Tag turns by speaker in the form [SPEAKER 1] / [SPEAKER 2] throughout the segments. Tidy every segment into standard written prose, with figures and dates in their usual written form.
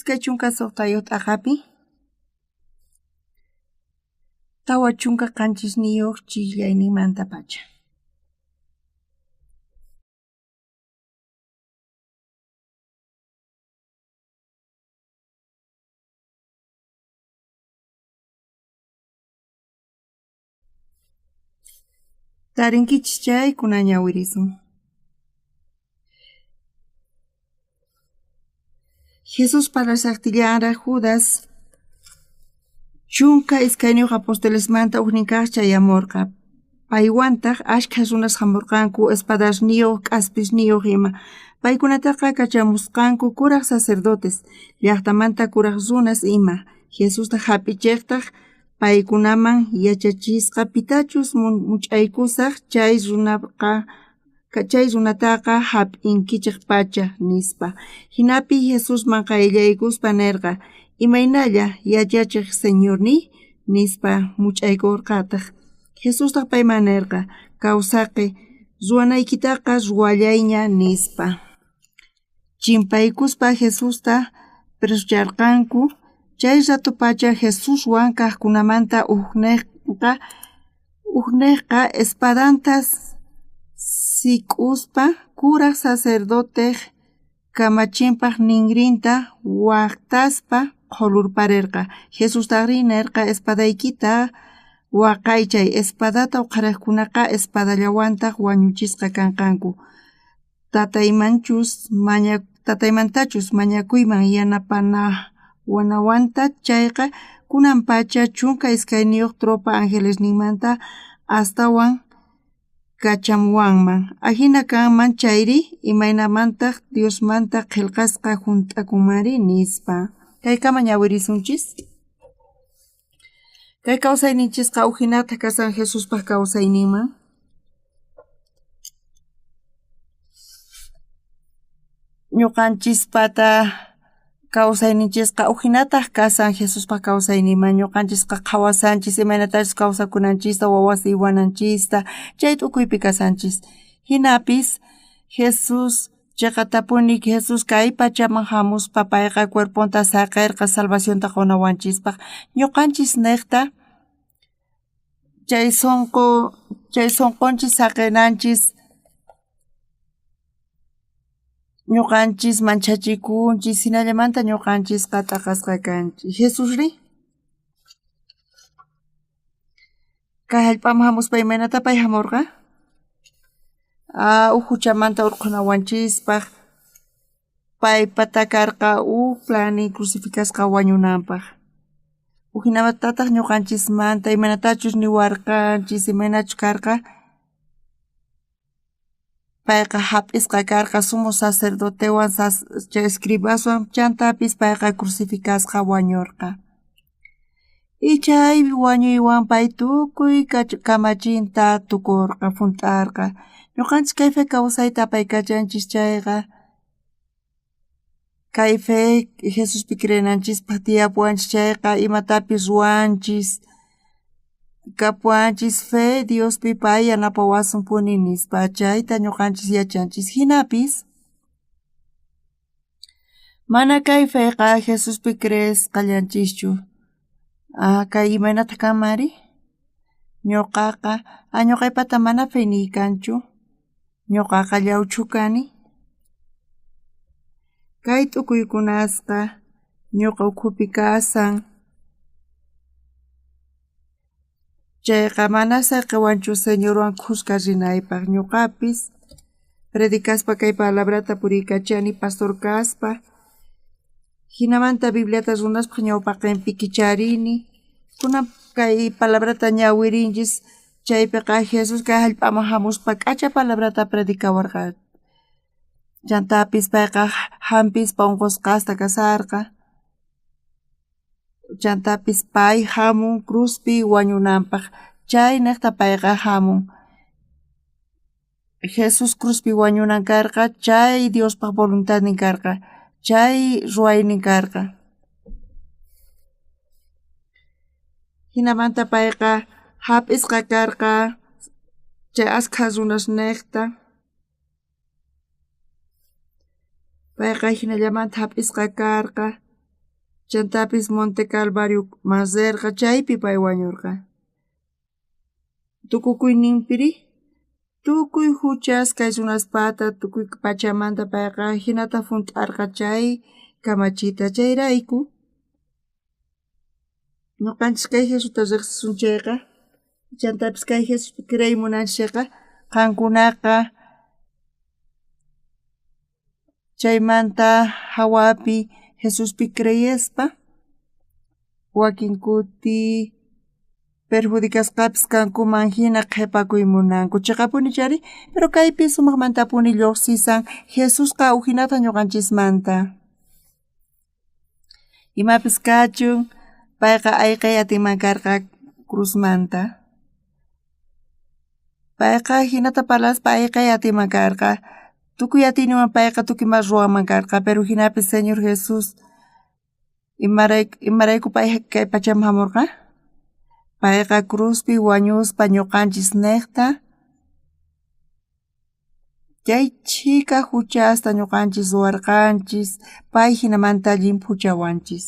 [SPEAKER 1] Iskay chunka suqtayuq t'aqapi tawa chunka qanchisniyuq chikllaynimanta pacha. Tarinkichis chay kuna ñawirisun. Jesús parasaqtillara Judas chunka iskayniyuq apostolesmanta uqninkaq chayamurqa. Paywantaq ashkha runas hamurqanku espadasniyuq, k'aspisniyuq ima. Paykunataqa kachamusqanku kuraq sacerdotes, llaqtamanta kuraq runas ima. Jesusta hap'ichiqtaq paykunaman yachachisqa pitachus much'aykusaq chay runataqa hap'inkichik pacha nispa. Hinapi Jesusman qayllaykuspa nirqa, imaynalla yachachiq señorni nispa much'aykurqataq. Jesustaq payman nirqa, kawsaqi ruwanaykitaqa ruwallayña nispa. Chimpaykuspa Jesusta presucharqanku, chay ratu pacha Jesuswan kaqkunamanta uqniqqa espadantas sik'uspa kuraq sacerdote kamachinpaq ningrinta waqtaspa qhulurparirqa. Jesustaqri nirqa espadaykita waqaychay, espadata uqariqkunaqa espadallawantaq wañuchisqa kanqanku. Tataymantachus mañakuyman yanapanawanta chayqa kunan pacha chunka iskayniyuq tropa angelesninmanta astawan kachamuwanman. Ahina kanman chayri imaynamantaq Diosmanta qillqasqa hunt'akumari nispa. Kaykama ñawirisunchis. Kay kawsayninchisqa uhinata kasan Jesuspaq kawsayninman. Ñuqanchispata kawsayninchisqa uhinataq kasan Jesuspaq kawsayninman. Ñuqanchisqa qhawasanchis imaynatachus kawsakunanchista, wawasi iwananchista, chay t'ukuypi kasanchis. Hinapis Jesus chaqatapuni Jesus kay pachaman hamuspa payqa cuerpunta saqirqa salvacionta qonawanchispaq. Ñuqanchis niqta chay sunqunchis saqinanchis ñuqanchis manchachikunchis hinallamanta ñuqanchisqa t'aqasqa kanchis. Jesusri kay hallp'aman hamuspa imaynata pay hamurqa? Huchamanta urqunawanchispaq paypa takarqa plani crucificasqa wañunanpaq. Hinamantataq ñuqanchismanta imaynatachus niwarqanchis imaynachus karqa payqa hap'isqa karqa sumo sacerdotewan chay escribaswan chantapis payqa crucificasqa wañurqa. Chay wañuywan pay tukuy kamachinta tukurqa, funt'arqa. Ñuqanchis kaypi kawsayta apaykachanchis chayqa kaypi Jesuspi creyananchispaq tiyapuwanchis chayqa imatapis ruwanchis, kapuwanchis fe Diospi pay yanapawasunpuni nispa chayta ñuqanchis yachanchis. Hinapis mana kaypiqa Jesuspi creesqallanchischu. Kay imaynata kanmari? Ñuqaqa ñuqaypata mana fe kanchu. Ñuqaqa llawchu kani. Kay t'ukuykunasqa ñuqa ukhupi kasan. Chayqa mana saqewanchu Señorwan khusqa rinaypaq. Ñuqapis predikaspa kay palabrata puriykachani pastor kaspa. Hinamanta Bibliata runaspaq ñawpaqinpi kicharini. Kunan kay palabrata ñawirinchis chaypiqa Jesus kay hallp'aman hamuspa k'acha palabrata predikawarqa. Chantapis payqa hampispa unqusqasta kasarqa. Chantapis pay hamun cruzpi wañunanpaq. Chay niqta payqa hamun. Jesus cruzpi wañunan karqa chay Diospaq voluntadnin karqa. Chay ruwaynin karqa. Hinamanta payqa hap'isqa karqa chay askha runas niqta. Payqa hinallamanta hap'isqa karqa chantapis Monte Calvario mazerqa chaypi pay wañurqa. Tukukuyninpiri tukuy huchas kay runaspata tukuy pachamanta payqa hinata hunt'arqa chay kamachita chayrayku ñuqanchis kay Jesusta riqsisunchayqa chantapis kay Jesuspi creyimunanchikqa qankunaqa chaymanta hawapi Jesuspi creyespa wakin kuti perjudicasqapis kankuman hina qhipakuymunanku chiqapunichari pero kaypi sumaqmantapuni lluqsisan Jesusqa uhinata ñuqanchismanta imapis kachun payqa ayqay atinman karqa cruzmanta payqa hinata parlaspa ayqay atinman karqa tukuy atiniwan payqa tukuy ruwanman karqa pero hinapis Señor Jesus imarayku pay kay pachaman hamurqa payqa cruzpi wañuspa ñuqanchis niqta chay chika huchasta ñuqanchis ruwarqanchis pay hinamanta llimpu huchawanchis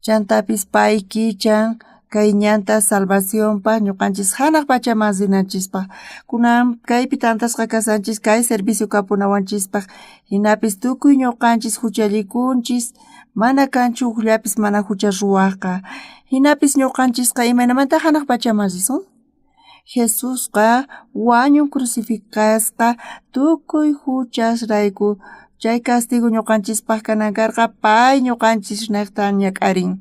[SPEAKER 1] chantapis pay kichan kay ñanta salvacionpa ñuqanchis hanaq pachaman rinanchispaq kunan kaypi tantasqa kasanchis kay servicio kapunawanchispaq hinapis tukuy ñuqanchis huchallikunchis mana kanchu ukllapis mana hucha ruwaqqa hinapis ñuqanchisqa imaynamanta hanaq pachaman risun Jesusqa wañun crucificasqa tukuy huchasrayku chay castigo ñuqanchispaq kanan karqa pay ñuqanchis niqta ñak'arin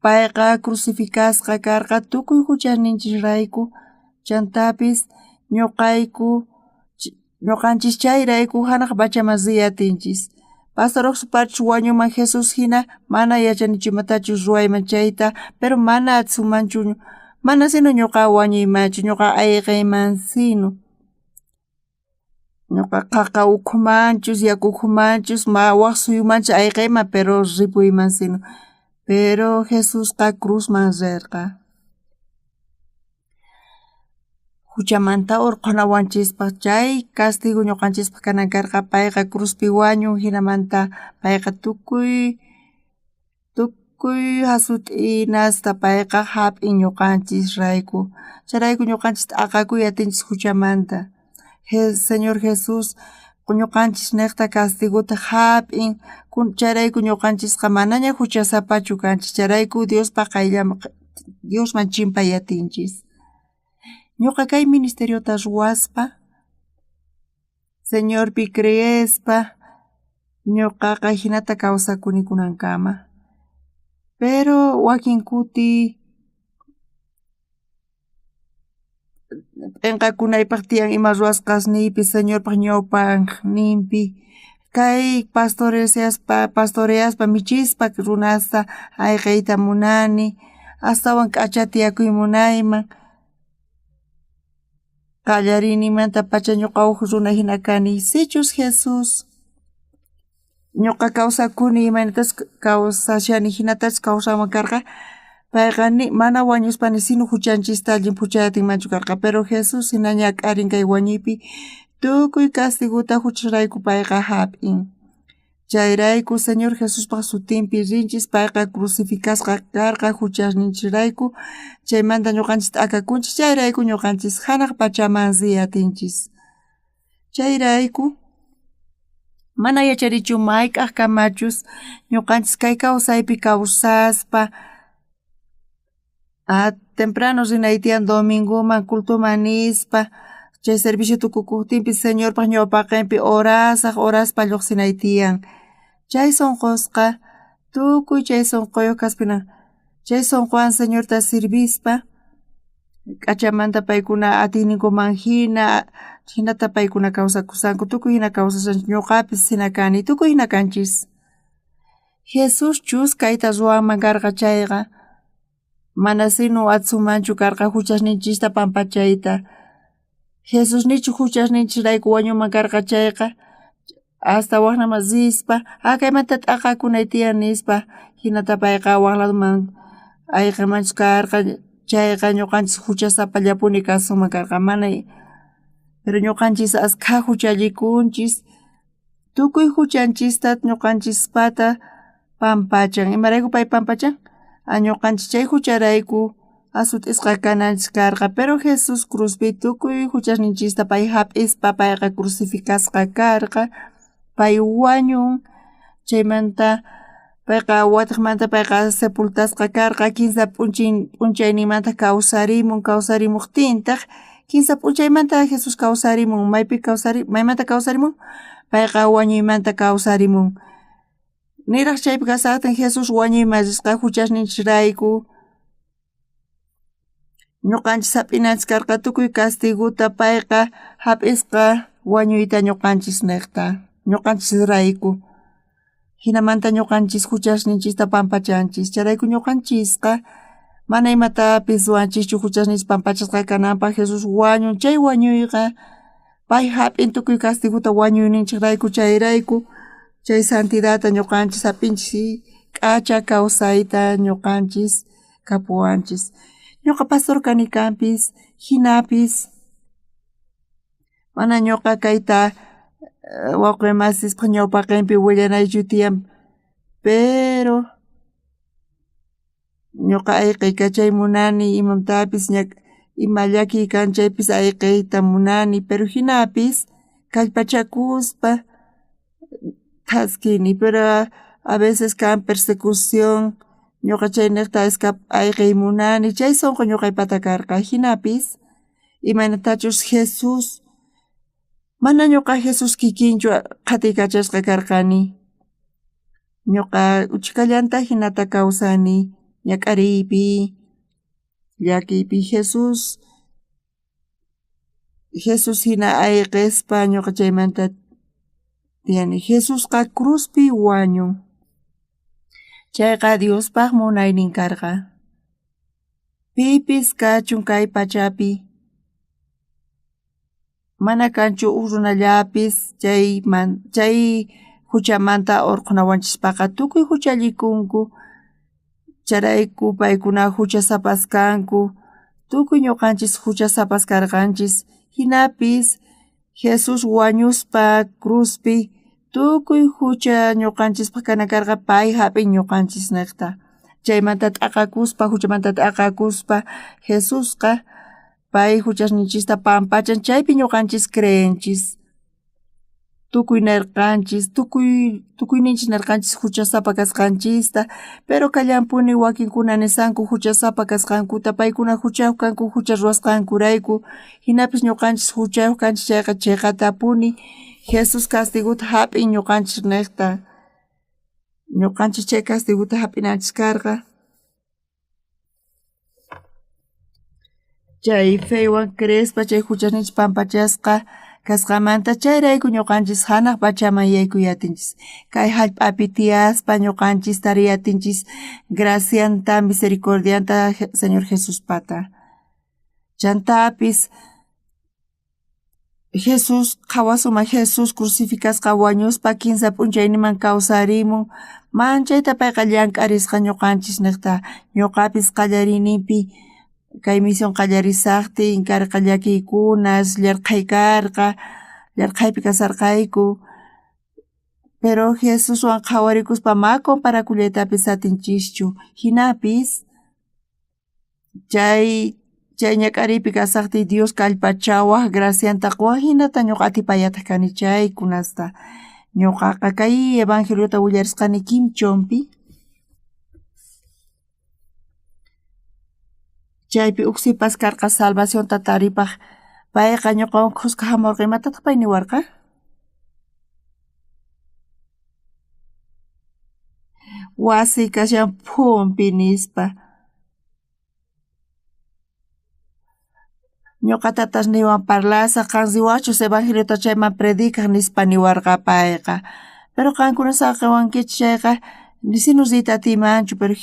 [SPEAKER 1] payqa crucificasqa karqa tukuy huchasninchisrayku chantapis ñuqanchis chayrayku hanaq pachaman riyatinchis Pastor Oxuparchu wañunman Jesus hina mana yachanichu imatachu ruwayman chayta pero mana atsumanchu mana sino ñuqa wañuymanchu ñuqa ayqayman sino ñuqa qaqa ukhumanchus yaku ukhumanchus waq suyumanchus ayqayman pero ripuyman sino pero Jesusqa cruzman rirqa huchamanta urqunawanchispaq chay castigo ñuqanchispaq kanan karqa payqa cruzpi wañun hinamanta payqa tukuy hasut'inasta payqa hap'in ñuqanchisrayku chayrayku ñuqanchis t'aqakuy atinchis huchamanta Señor Jesus ñuqanchis niqta castigota hap'in chayrayku ñuqanchisqa manaña huchasapachu kanchis chayrayku Diosman chimpay atinchis ñuqa kay ministeriota ruwaspa Señorpi creyespa ñuqaqa hinata kawsakuni kunankama pero wakin kuti p'inqakunaypaq tiyan ima ruwasqasniypi Señorpaq ñawpaqninpi kay pastoreaspa michispa runasta ayqayta munani astawan k'achatiyakuyta munayman qallarinimanta pacha ñuqa huk runa hina kani sichus Jesus ñuqa kawsakuni imaynatas kawsashani hinatatas kawsawan karqa payqa mana wañuspani sino huchanchista llimpu huchayatinmanchu karqa pero Jesus hina ñak'arin kay wañuypi tukuy castigota huchasrayku payqa hap'in chayrayku Señor Jesuspaq sutinpi rinchis payqa crucificasqa karqa huchasninchisrayku chaymanta ñuqanchis t'akakunchis chayrayku ñuqanchis hanaq pachaman riyatinchis chayrayku mana yacharichu mayk'aq kamachus ñuqanchis kay kawsaypi kawsaspa temprano rinay tiyan domingoman cultuman nispa chay servicio tukukuqtinpi Señorpaq ñawpaqinpi oraspa lluqsinay tiyan chay sunqusqa tukuy chay sunquyuq kaspina chay sunquwan Señorta sirvispa k'achamanta paykuna atiyninkuman hinata paykuna kawsakusanku tukuy hina kawsashanchis ñuqapis hina kani tukuy hina kanchis Jesus chuskayta ruwanman karqa chayqa mana sino atsumanchu karqa huchasninchista pampachayta Jesus nichu huchasninchisrayku wañunman karqa chayqa hasta waqnaman rispa kaymanta t'aqakunay tiyan nispa hinata payqa waq ladoman ayqamanchus karqa chayqa ñuqanchis huchasapallapuni kasuman karqa mana pero ñuqanchis askha huchallikunchis tukuy huchanchista ñuqanchispata pampachan. Imarayku pay pampachan? Ñuqanchis chay hucharayku asut'isqa kananchis karqa, pero Jesus cruzpi tukuy huchasninchista pay hap'ispa payqa crucificasqa karqa, pay wañun, chaymanta payqa watiqmanta payqa sepultasqa karqa, kinsa p'unchaynimanta kawsarimuqtintaq, kinsa p'unchaymanta Jesus kawsarimun, maymanta kawsarimun? Payqa wañuymanta kawsarimun. Niraq chaypi kasaqtin Jesus wañuymasisqa huchasninchirayku, ñuqanchis hap'inanchis karqa tukuy castiguta payqa hap'isqa wañuyta ñuqanchis niqta, ñuqanchis rayku. Hinamanta ñuqanchis huchasninchista pampachanchis, charayku ñuqanchisqa mana imatapis ruanchischu huchasninchis pampachasqa kananpaq Jesus wañun, chay wañuyqa pay hap'in tukuy castiguta wañuyninchikrayku, chayrayku chay santidadta ñuqanchis hap'inchis y k'acha kawsayta ñuqanchis kapuwanchis. Ñuqa pastor kani kanpis, hinapis mana ñuqa kayta wawqimasispa ñawpaqinpi willanaychu tiyan, pero ñuqa ayqiykanchay munani imamantapis ima llakiykan chaypis ayqiyta munani, pero hinapis kallpachakuspa taskini, pero a veces kan persecución, ñuqa chay niqta ayqiy munani, chay sunqu ñuqaypata karqa, hinapis imanatachus Jesus mana ñuqa Jesus kikinchu qatiykachashqa karqani, ñuqa uchikallanta hinata kawsani ñak'ariypi, llakiypi, Jesus hina ayqispa ñuqa chaymanta tiyani. Jesusqa cruzpi wañun, chayqa Diospaq munaynin karqa. Pipis kachun kay pachapi, mana kanchu runallapis chay huchamanta urqunawanchispaqa tukuy huchallikunku, charayku paykuna huchasapas kanku, tukuy ñuqanchis huchasapas karqanchis, hinapis Jesus wañuspa cruzpi tukuy hucha ñuqanchispaq kana karqa pay hap'in ñuqanchis niqta, chaymanta t'aqakuspa, huchamanta t'aqakuspa Jesusqa pay huchasninchista pampachan, chaypi ñuqanchis creenchis, tukuy tukuyninchis nirqanchis huchasapa kasqanchista, pero kallampuni wakinkuna nisanku huchasapa kasqankuta, paykuna huchayuq kanku hucha ruwasqankurayku, hinapis ñuqanchis huchayuq kanchis, chayqa chiqatapuni Jesus castiguta hap'in ñuqanchis niqta, ñuqanchis chay castiguta hap'inanchis karqa. Chay feywan crespa chay huchasninchis pampachasqa kasqamanta, chayrayku ñuqanchis hanaq pachaman yaykuyatinchis, kay hallp'api tiyaspa ñuqanchis tariyatinchis gracianta, misericordianta Señor Jesuspata. Chantapis Jesus qhawasuma Jesus crucificasqa wañuspa kinsa p'unchayniman kawsarimun, manchayta payqa llank'arisqa ñuqanchis niqta, ñuqapis qallariyninpi kay misión qallarisaqtin karqa llakiykunas, llarqaypi kasarqayku, pero Jesuswan qhawarikuspa ma comparakullaytapis atinchishchu, hinapis chay ñak'ariypi kasaqtiy Dios kallpachawaq gracianta quwaq, hinata ñuqa atipayataq kani chaykunasta. Ñuqaqa kay evangeliota willarisqani Kimchonpi, chaypi uksipas karqa salvacionta taripaq, payqa ñuqawan kusqa hamurqa, imatataq pay niwarqa? Wasi kashan phumpi nispa, ñuqatatas niwan parlasa qansiwachus evangeliota chayman predicaq nispa niwarqa payqa, pero qankuna saqewankichis chayqa sinusita atimanchu, pero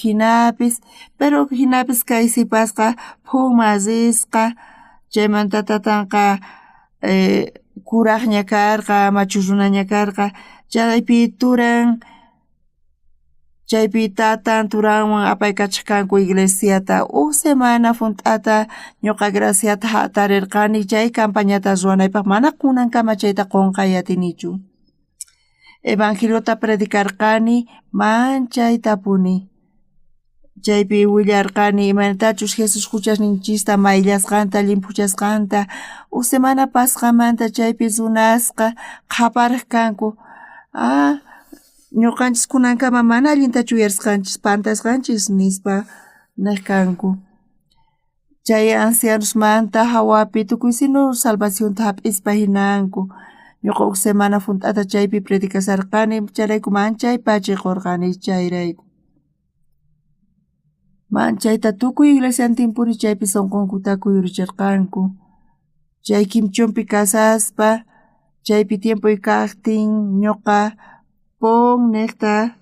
[SPEAKER 1] hinapis kay sipasqa phumasisqa, chaymanta tatanqa kuraqña karqa, machu runaña karqa, chaypi tatan turanwan apaykachishkanku iglesiata, semana funt'ata ñuqa graciata hatarirqani chay campañata ruwanaypaq, mana kunankama chayta qunqay atinichu. Evangeliota predicarqani manchaytapuni. Chaypi willarqani imanatachus Jesus huchasninchista mayllasqanta limpuchasqanta semana pasqamanta chaypi sunasqa qaparaq kanku. Ñuqanchis kunankama mana allintachu uyarisqanchis pantasqanchis nispa niq kanku. Chay ancianosmanta hawapi tukuy sinu salvacionta hap'ispa hinanku. Ñuqa semana funt'ata chaypi predicasarqani chayrayku manchay pachiqurqani chayrayku. Manchayta tukuy iglesian timpuni chaypi sunqunkuta yurichirqanku. Chay kimchumpi kasaspa chaypi tiempoy kaqtin ñuqa pon niqta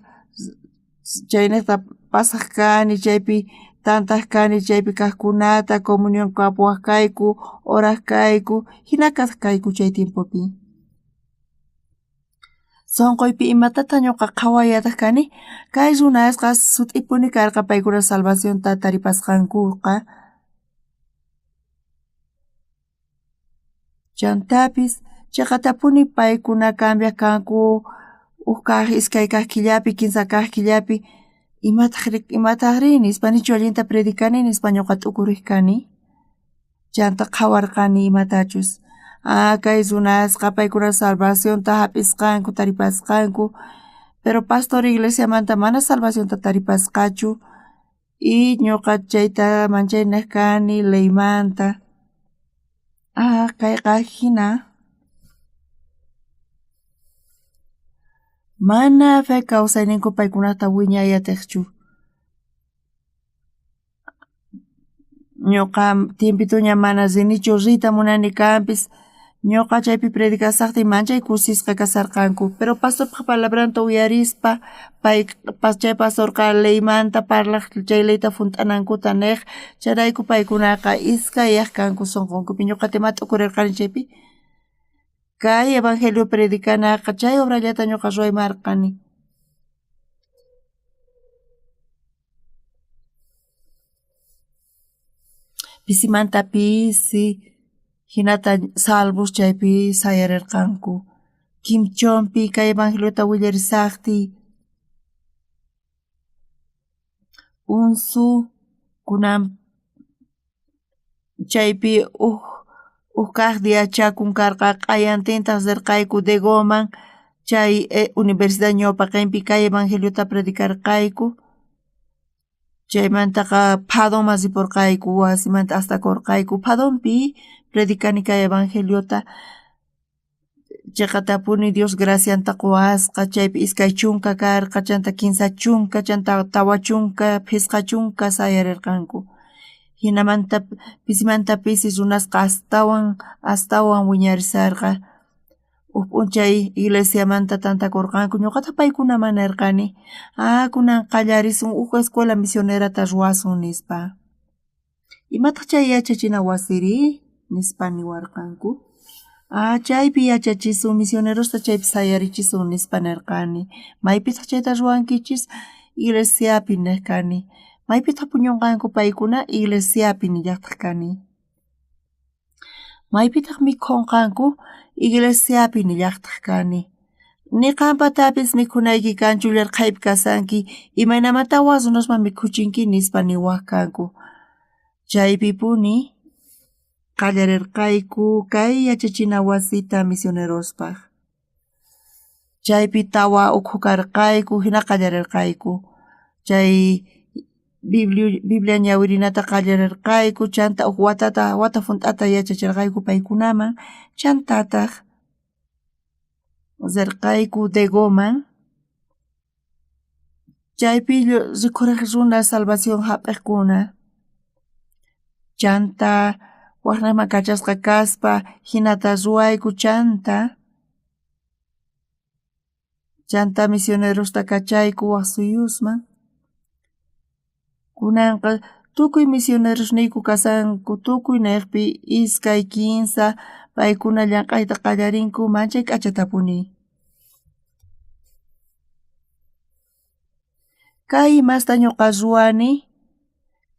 [SPEAKER 1] chay niqta pasaq kani chaypi tantaq kani chaypi kaqkunata comunión kapuwaq kayku oraq kayku hina kasaq kayku chay tiempopi. Sonqoypi imatata ñuqa qhawayataq kani kay runasqa sut'ipuni karqa paykuna salvacionta taripasqankuqa. Chantapis chaqatapuni paykuna cambiaq kanku kaq iskay kaq killapi kinsa kaq killapi imataq rin nispa nichu allinta predicani nispa ñuqa t'ukuriq kani. Chanta qhawarqani imatachus. Kay runasqa paykuna salvacionta hap'isqanku taripasqanku pero pastor iglesiamanta mana salvacionta taripasqachu y ñuqa chayta manchay niq kani leymanta. Kayqa hina mana fe kawsayninku paykunata wiñayatiqchu. Ñuqa tiempituña mana rinichu rita munani kanpis ñuqa chaypi predicasaqtin manchay kusisqa kasarqanku pero pastorpa palabranta uyarispa chay pastorqa leymanta parlaq chay leyta funt'anankuta niq chayrayku paykunaqa iskayaq kanku sunqunkupi ñuqatima t'ukurirqani chaypi kay evangelio predicanaqa chay obrallata ñuqa ruraymarqani. Pisimanta pisi hinata salvos chaypi sayarirqanku. Kimchompi kay evangeliota willarisaqti unsu kunan chaypi kaq diachakun karqa q'ayantinta rirqayku Degoman chay Universidad Ñawpaqinpi kay evangeliota predicarqayku. Chaymantaqa Phadomman ripurqayku wasimanta astakurqayku Phadompi predicani kay evangeliota. Chaqatapuni Dios gracianta quwasqa chaypi iskay chunka karqa chanta kinsa chunka chanta tawa chunka phisqa chunka sayarirqanku. Hinamanta pisimanta pisi runasqa astawan wiñarisarqa. P'unchay iglesiamanta tantakurqanku ñuqata paykuna nirqani kunan qallarisun escuela misionerata ruwasun nispa. Imataq chay yachachina wasiri nispa niwarqanku. Chaypi yachachisun misionerosta chaypi sayarichisun nispa nirqani. Maypitaq chayta ruwankichis iglesiapi nirqani. Maypitaq puñunqanku paykuna iglesiapi nillaqtaq kani. Maypitaq mikhunqanku iglesiapi nillaqtaq kani. Niqanpatapis mikhunayki kanchu llarqaypi kasanki imaynamatawas runasman mikhuchinki nispa niwaq kanku. Chaypipuni qallarirqayku kay yachachina wasita misionerospaq. Chaypi tawa ukhukarqayku hina qallarirqayku. Chay Biblia ñawirinata qallarirqayku chanta wata funt'ata yachachirqayku paykunaman chantataq rirqayku Degoman. Chaypi rikhuriq runa salvación hap'iqkuna chanta waqrayman kachasqa kaspa hinata ruwayku chanta misionerosta kachayku waq suyusman. Kunanqa tukuy misioneros niyku kasanku tukuy niqpi iskay kinsa paykuna llamq'ayta qallarinku manchay k'achatapuni. Kay imasta ñuqa ruwani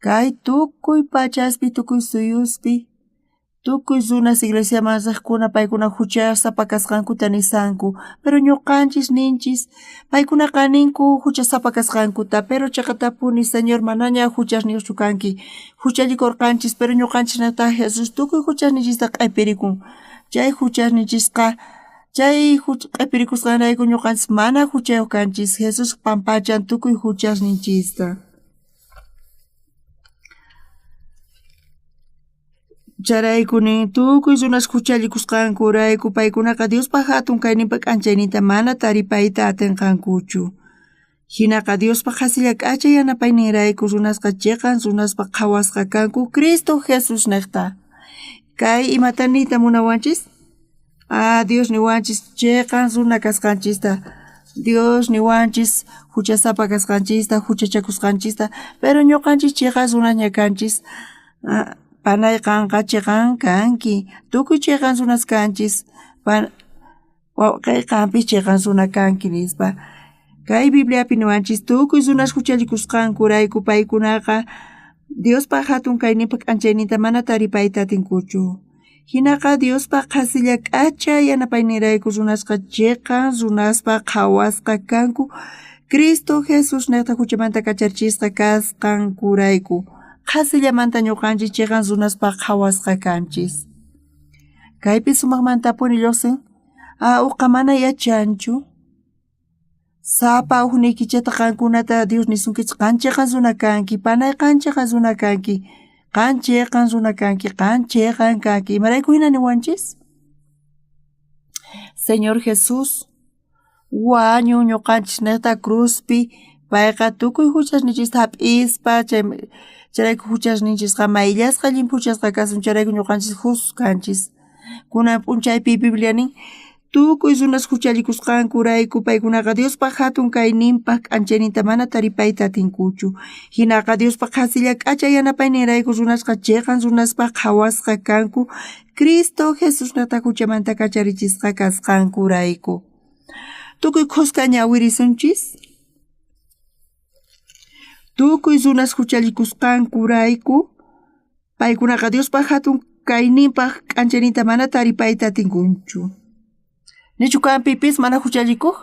[SPEAKER 1] kay tukuy pachaspi tukuy suyuspi Tukuy runas iglesia masaqkuna paykuna huchasapa kasqankuta nisanku, pero ñuqanchis ninchis paykunaqa ninku huchasapa kasqankuta, pero chaqatapuni señor manaña huchasniqchu kanki, huchallikurqanchis, pero ñuqanchisnata Jesus tukuy huchasnichista q'ipirikun, chay huchasnichisqa chay q'ipirikusqanrayku ñuqanchis mana huchayuq kanchis, Jesus pampachan tukuy huchasninchista. Charaykuni tukuy runas huchallikusqankurayku paykunaqa Diospa hatun kayninpa k'anchayninta mana taripayta atinqankuchu. Hinaqa Diospa hasilla k'achay yanapayninrayku runasqa chiqan runaspa qhawasqa kanku Cristo Jesus niqta. Kay imatanita munawanchis? Dios niwanchis chiqan runa kasqanchista. Dios niwanchis huchasapa kasqanchista, huchachakusqanchista, pero ñuqanchis chiqan runaña kanchis. Panay kanqa chiqan kanki, tukuy chiqan runas kanchis, kay qanpis chiqan runa kanki nispa. Kay Bibliapi niwanchis tukuy runas huchallikusqankurayku paykunaqa Diospa hatun kayninpa k'anchayninta mana taripayta atinkuchu. Hinaqa Diospa qhasilla k'achay yanapayninrayku runasqa chiqan runaspa qhawasqa kanku Cristo Jesus niqta huchamanta kacharchisqa kasqankurayku. Qasillamanta ñuqanchis chiqan runaspa qhawasqa kanchis. Kaypi sumaqmantapuni lluqsin, uqa mana yachanchu. Sapa uqnikichata qankunata Dios nisunkichis qanchiqan runa kanki, panay qanchiqan runa kanki, qanchiqan runa kanki, qanchiqan kanki, imarayku hina niwanchis? Señor Jesus, wañu ñuqanchis niqta cruzpi, payqa tukuy huchasnichista hap'ispa, charayku huchasninchisqa mayllasqa llimpuchasqa kasun charayku ñuqanchis Jesus kanchis. Kunan p'unchaypi Biblia nin tukuy runas huchallikusqankurayku paykunaqa Diospa hatun kayninpa k'anchayninta mana taripayta atinkuchu. Hinaqa Diospa hasilla k'achay yanapayninrayku runasqa chiqan runaspa qhawasqa kanku Cristo Jesus nata huchamanta kacharichisqa kasqankurayku. Tukuy qusqa ñawirisunchis? Tukuy runas huchallikusqankurayku paykunaqa Diospa hatun kayninpa k'anchayninta mana taripayta atinkunchu. Nichu kanpipis mana huchallikuq?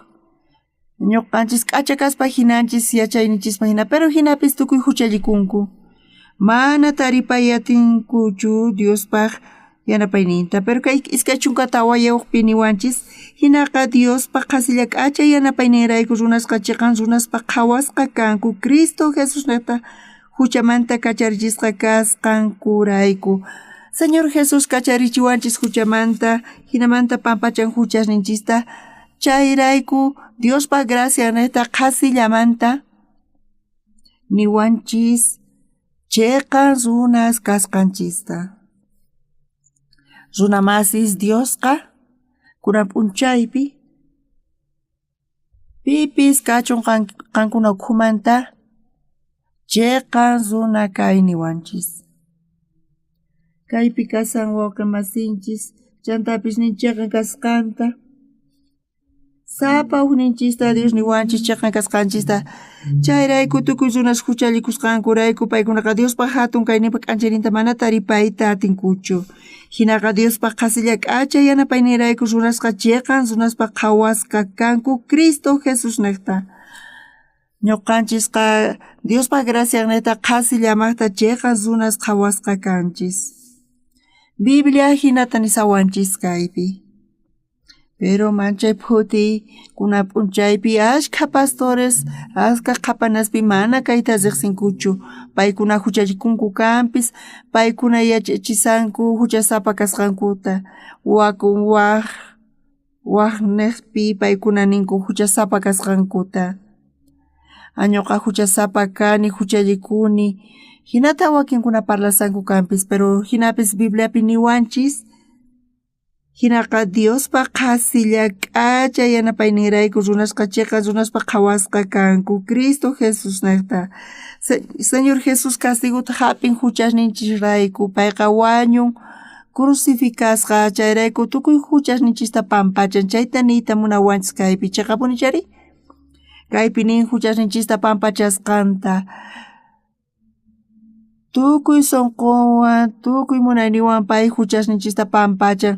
[SPEAKER 1] Ñuqanchis k'acha kaspa hinanchis yachaynichispa hina, pero hinapis tukuy huchallikunku. Mana taripay atinkuchu Diospaq yanapayninta, pero kay iskay chunkata awayawaqpi niwanchis, hinaqa Diospa qhasilla k'achay yanapayninrayku runasqa chiqan runaspa qhawasqa kanku Cristo Jesus niqta huchamanta kacharichisqa kasqankurayku. Señor Jesus kacharichiwanchis huchamanta, hinamanta pampachan huchasninchista, chayrayku Diospa gracia neta qasillamanta niwanchis chiqan runas kasqanchista. Runa masis Diosqa kunan p'unchaypi pipis kachun qankuna ukhumanta chiqan runa kay niwanchis. Kaypi kasan wawqi masinchis, chantapis ninchiqan kasqanta. Sapa uqninchista Dios niwanchis chiqan kasqanchista. Chayrayku tukuy runas huchallikusqankurayku paykunaqa Diospa hatun kayninpa k'anchayninta mana taripayta atinkuchu. Hinaqa Diospa qhasilla k'achay yanapayninrayku runasqa chiqan runaspa qhawasqa kanku Cristo Jesus niqta. Ñuqanchisqa Diospa gracia neta qasillamaqta chiqan runas qhawasqa kanchis. Biblia hinata nisawanchis kaypi. Pero manchay phuti kuna p'unchaypi ashka pastores ashka qhapanaspi mana kayta riqsinkuchu. Paykuna huchallikunku kanpis, paykuna yachachisanku huchasapa kasqankuta. Waqniqpi paykuna ninku huchasapa kasqankuta. Ñuqa huchasapa kani, huchallikuni. Hinata wakinkuna parlasanku kanpis, pero hinapis Bibliapi niwanchis. Hinaqa Diospa qhasilla k'achay yanapayninrayku runasqa chiqan runaspa qhawasqa kanku Cristo Jesus niqta. Señor Jesus castiguta hap'in huchasninchisrayku payqa wañun crucificasqa chayrayku tukuy huchasninchista pampachan chayta niyta munawanchis kaypi chiqapuni chari. Kaypi nin huchasninchista pampachasqanta. tukuy sonqowan tukuy munayniwan pay huchasninchista pampachan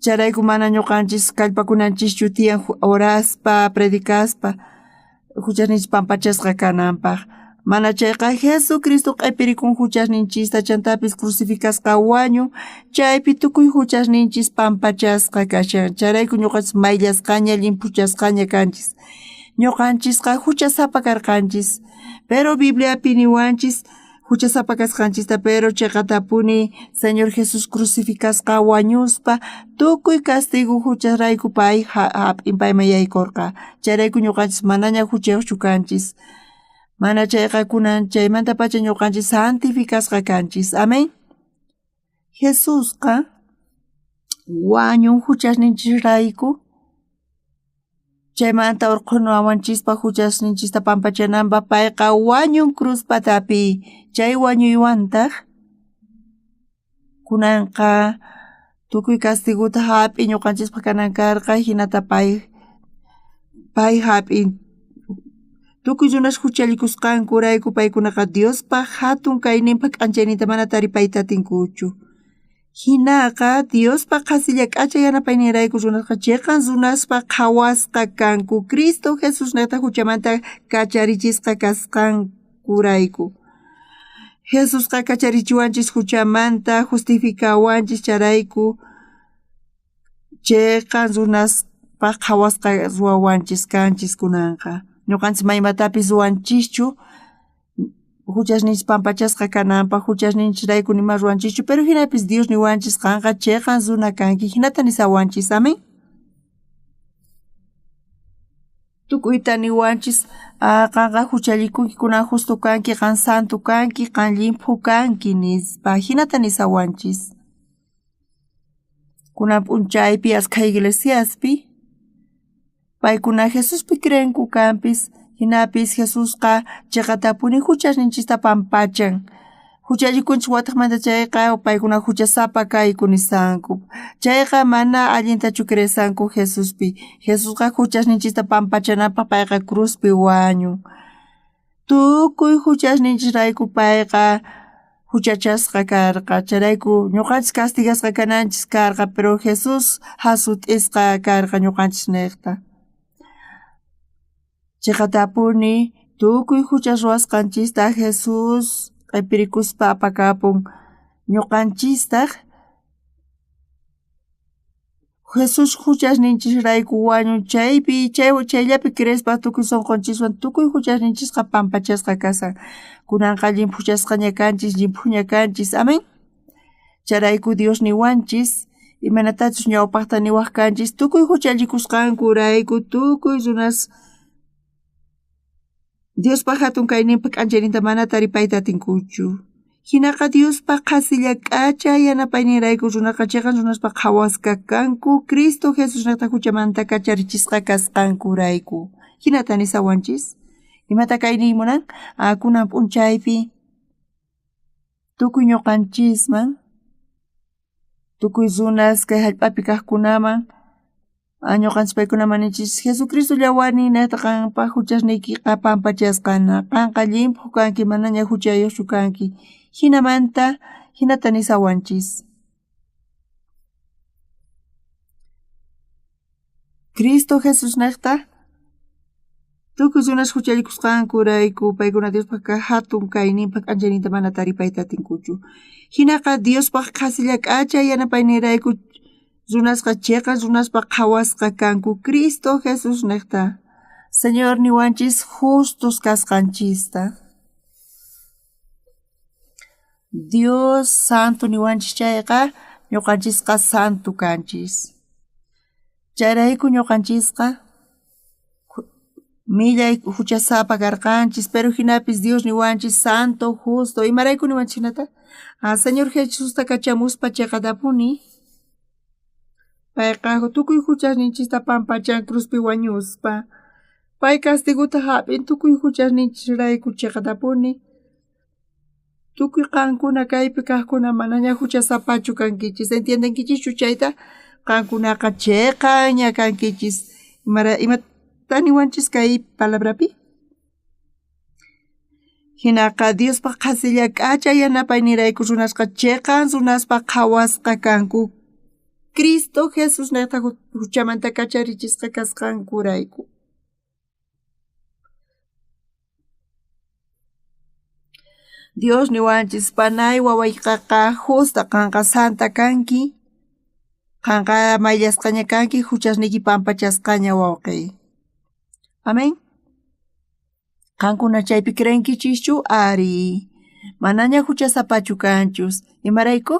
[SPEAKER 1] charayku mana ñuqanchis kallpakunanchischu tiyan oraspa predicaspa huchasninchis pampachasqa kananpaq mana chayqa Jesucristo q'ipirikun huchasninchista chantapis crucificasqa wañun chaypi tukuy huchasninchis pampachasqa kashan charayku ñuqanchis mayllasqaña llimpuchasqaña kanchis ñuqanchisqa huchasapa karqanchis pero Bibliapi niwanchis huchasapa kasqanchista pero chayqa tapuni Señor Jesus crucificasqa wañuspa tukuy castigo huchasrayku pay hap'in payman yaykurqa chayrayku ñuqanchis manaña huchayuqchu kanchis mana chayqa kunan chaymanta pacha ñuqanchis santificasqa kanchis amén Jesusqa wañun huchasninchisrayku chaymanta urqunu awanchispa huchasninchista pampachananpaq payqa wañun cruzpatapi chay wañuywantaq kunanqa tukuy castiguta hap'i ñuqanchispa kanan karqa hinata pay hap'in tukuy runash huchallikusqankurayku paykunaqa Diospaq hatun kayninpa k'anchayninta mana taripayta atinkuchu hinaqa Diospa qasilla k'acha yanapayninrayku runasqa chayqa runaspa qhawasqa kanku Cristo Jesus nata huchamanta kacharichisqa kasqankurayku Jesusqa kacharichiwanchis huchamanta justificawanchis charayku chayqa runaspa qhawasqa ruwawanchis kanchis kunanqa ñuqanchis maymatapis ruwanchischu huchasninchis pampachasqa kananpaq huchasninchisrayku nima ruwanchischu pero hinapis Dios niwanchis qanqa chayqa runa kanki hinata nisawanchis amén tukuyta niwanchis qanqa huchallikunki kunan justo kanki qan santo kanki qan limpu kanki nispa hinata nisawanchis kunan p'unchaypi asqa iglesiaspi paykuna Jesuspi creenku kanpis hinapis Jesusqa chayqa tapuni huchasninchista pampachan huchallikunchis wataqmanta chayqa paykuna huchasapa kayku nisanku chayqa mana allintachu cresanku Jesuspi Jesusqa huchasninchista pampachanapaq payqa cruzpi wañun tukuy huchasninchisrayku payqa huchachasqa karqa charayku ñuqanchis castigasqa kananchis karqa pero Jesus hasut'isqa karqa ñuqanchis niqta chayqa tapuni tukuy huchas ruwasqanchista Jesus q'ipirikuspa apakapun ñuqanchistaq Jesus huchasninchisrayku wañun chayllapi creespa tukuy sonqonchiswan tukuy huchasninchisqa pampachasqa kasan kunanqa llimpuchasqaña kanchis limpuña kanchis amén charayku Dios niwanchis imanatachus ñawpaqta niwaq kanchis tukuy huchallikusqankurayku tukuy runas Diospa hatun kayninpa k'anchayninta mana taripayta atinkuchu hinaqa Diospa qasilla k'acha yanapayninrayku runaqa chayqa runaspa qhawasqa kanku Cristo Jesus nata huchamanta kacharichisqa kasqankurayku hinata nisawanchis imata kaynin munan kunan p'unchaypi tukuy ñuqanchisman tukuy runas kay hallp'api kaqkunaman ñuqanchis paykunaman ninchis Jesucristo llawani nata qanpa huchasniykiqa pampachasqana qanqa limpu kanki manaña huchayuqchu kanki hinata nisawanchis Cristo Jesus naqta tukuy runas huchallikusqankurayku paykuna Diospaq hatun kayninpa k'anchayninta mana taripayta atinkuchu hinaqa Diospaq qasilla k'acha yanapayninrayku runasqa chayqa runaspa qhawasqa kanku Cristo Jesus niqta Señor niwanchis justos kasqanchista Dios santo niwanchis chayqa ñuqanchisqa santo kanchis chayrayku ñuqanchisqa millay huchasapa karqanchis pero hinapis Dios niwanchis santo justo imarayku niwanchis hinata Señor Jesusta kachamuspa chayqa tapuni payqa tukuy huchasninchista pampachan cruzpi wañuspa pay castiguta hap'in tukuy huchasninchisrayku chayqa tapuni tukuy qankuna kaypi kaqkuna manaña huchasapachu kankichis entiendenkichischu chayta qankunaqa chayqaña kankichis imata niwanchis kay palabrapi Hinaqa Diospa qasilla k'acha yanapay nirayku runasqa chayqa runaspa qhawasqa kanku Cristo Jesus nayta huchamanta kacharichisqa kasqankurayku. Dios niwanchis panay wawayqaqa justa kanqa santa kanki, kanqa mayllasqaña kanki huchasniki pampachasqaña wawqi. Amén. Qankuna chaypi crenkichischu ari, manaña huchasapachu kanchus. Imarayku?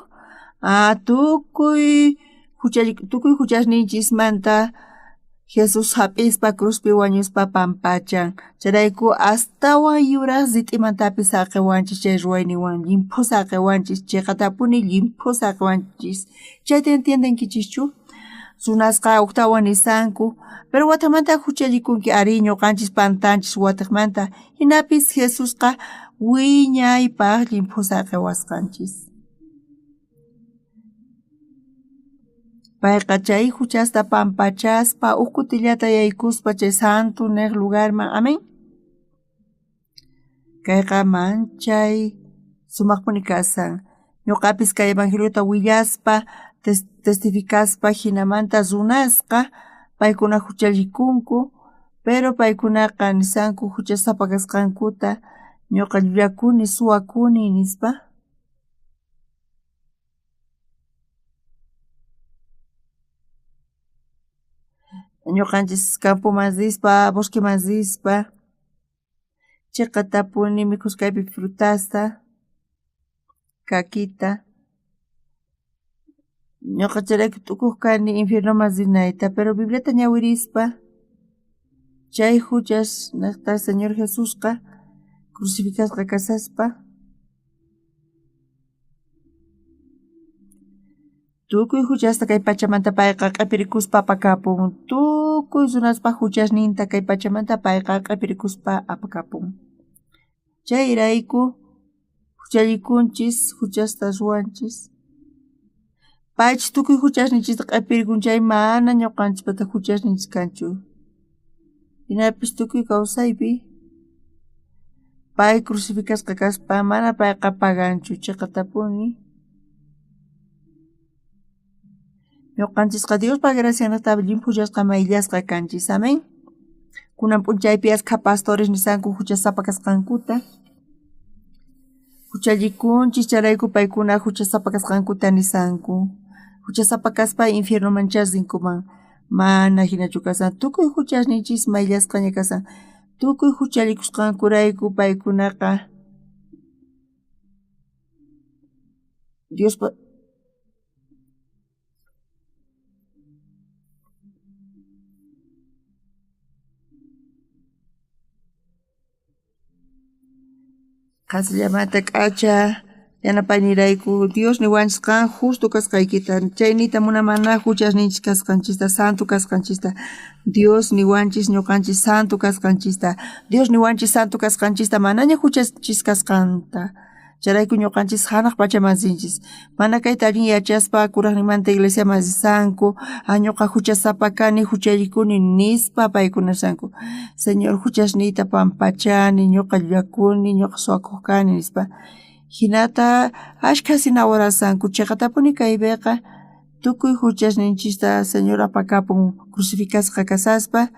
[SPEAKER 1] Tukuy huchasninchismanta Jesus hap'ispa cruzpi wañuspa pampachan. Charayku astawan yuras zit'imantapi saqiwanchis chay ruwayniwan limpu saqiwanchis chayqa tapuni limpu saqiwanchis. Chayta entiendenkichischu? Runasqa octawan nisanku, pero watamanta huchallikunki ari ñuqanchis pantanchis wataymanta hinapis Jesusqa wiñaypaq limpu saqiwasqanchis. Payqa chay huchasta pampachaspa ukutillata yaykuspa chay santo niq lugarman, amén. Kayqa manchay sumaqpuni kasan. Ñuqapis kay evangeliota willaspa testificaspa hinamanta runasqa paykuna huchallikunku, pero paykunaqa nisanku huchasapa kasqankuta ñuqa llulakuni suwakuni nispa. Ñuqanchis campo masispa, bosque masispa, chayqa tapuni mikhusqaypi frutasta, kakita. Ñuqa chayrayku tukuq kani infierno masinayta, pero Bibliata ñawirispa chay huchas niqta Señor Jesusqa crucificasqa kasaspa tukuy huchasta kay pachamanta payqa q'ipirikuspa apakapun. Tukuy runaspa huchasninta kay pachamanta payqa q'ipirikuspa apakapun. Chayrayku huchallikunchis, huchasta ruwanchis. Paychis tukuy huchasninchista q'ipirikun chay mana ñuqanchispata huchasninchis kanchu. Hinapis tukuy kawsaypi pay crucificasqa kaspa mana payqa paganchu chayqa tapuni. Ñuqanchisqa Diospa gracianatapi limpullasqa mayllasqa kanchis, amén. Kunan p'unchaypi asqa pastores nisanku huchasapa kasqankuta. Huchallikunchis charayku paykuna huchasapa kasqankuta nisanku. Huchasapa kaspa infierno manchasinkuman. Mana hinachu kasan. Tukuy huchasninchis mayllasqaña kasan. Tukuy huchallikusqankurayku paykunaqa Diospa qasillamanta k'acha yanapaynirayku Dios niwanchis justo kasqaykita chaynita muna mana huchasninchis kasqanchista santo kasqanchista Dios niwanchis ñuqanchis santo kasqanchista Dios niwanchis santo kasqanchista manaña huchachis kasqanta charayku ñuqanchis hanaq pachamasinchis mana kayta allin yachaspa kuraqninmanta iglesia masisanku ñuqa huchasapa kani huchallikuni nispa paykuna sanku Señor huchasniyta pampachani ñuqa llakuni ñuqa suwakuq kani nispa hinata ashka sinawarasanku chayqa tapuni kaypiqa tukuy huchasninchista Señor apakapun crucificasqa kasaspa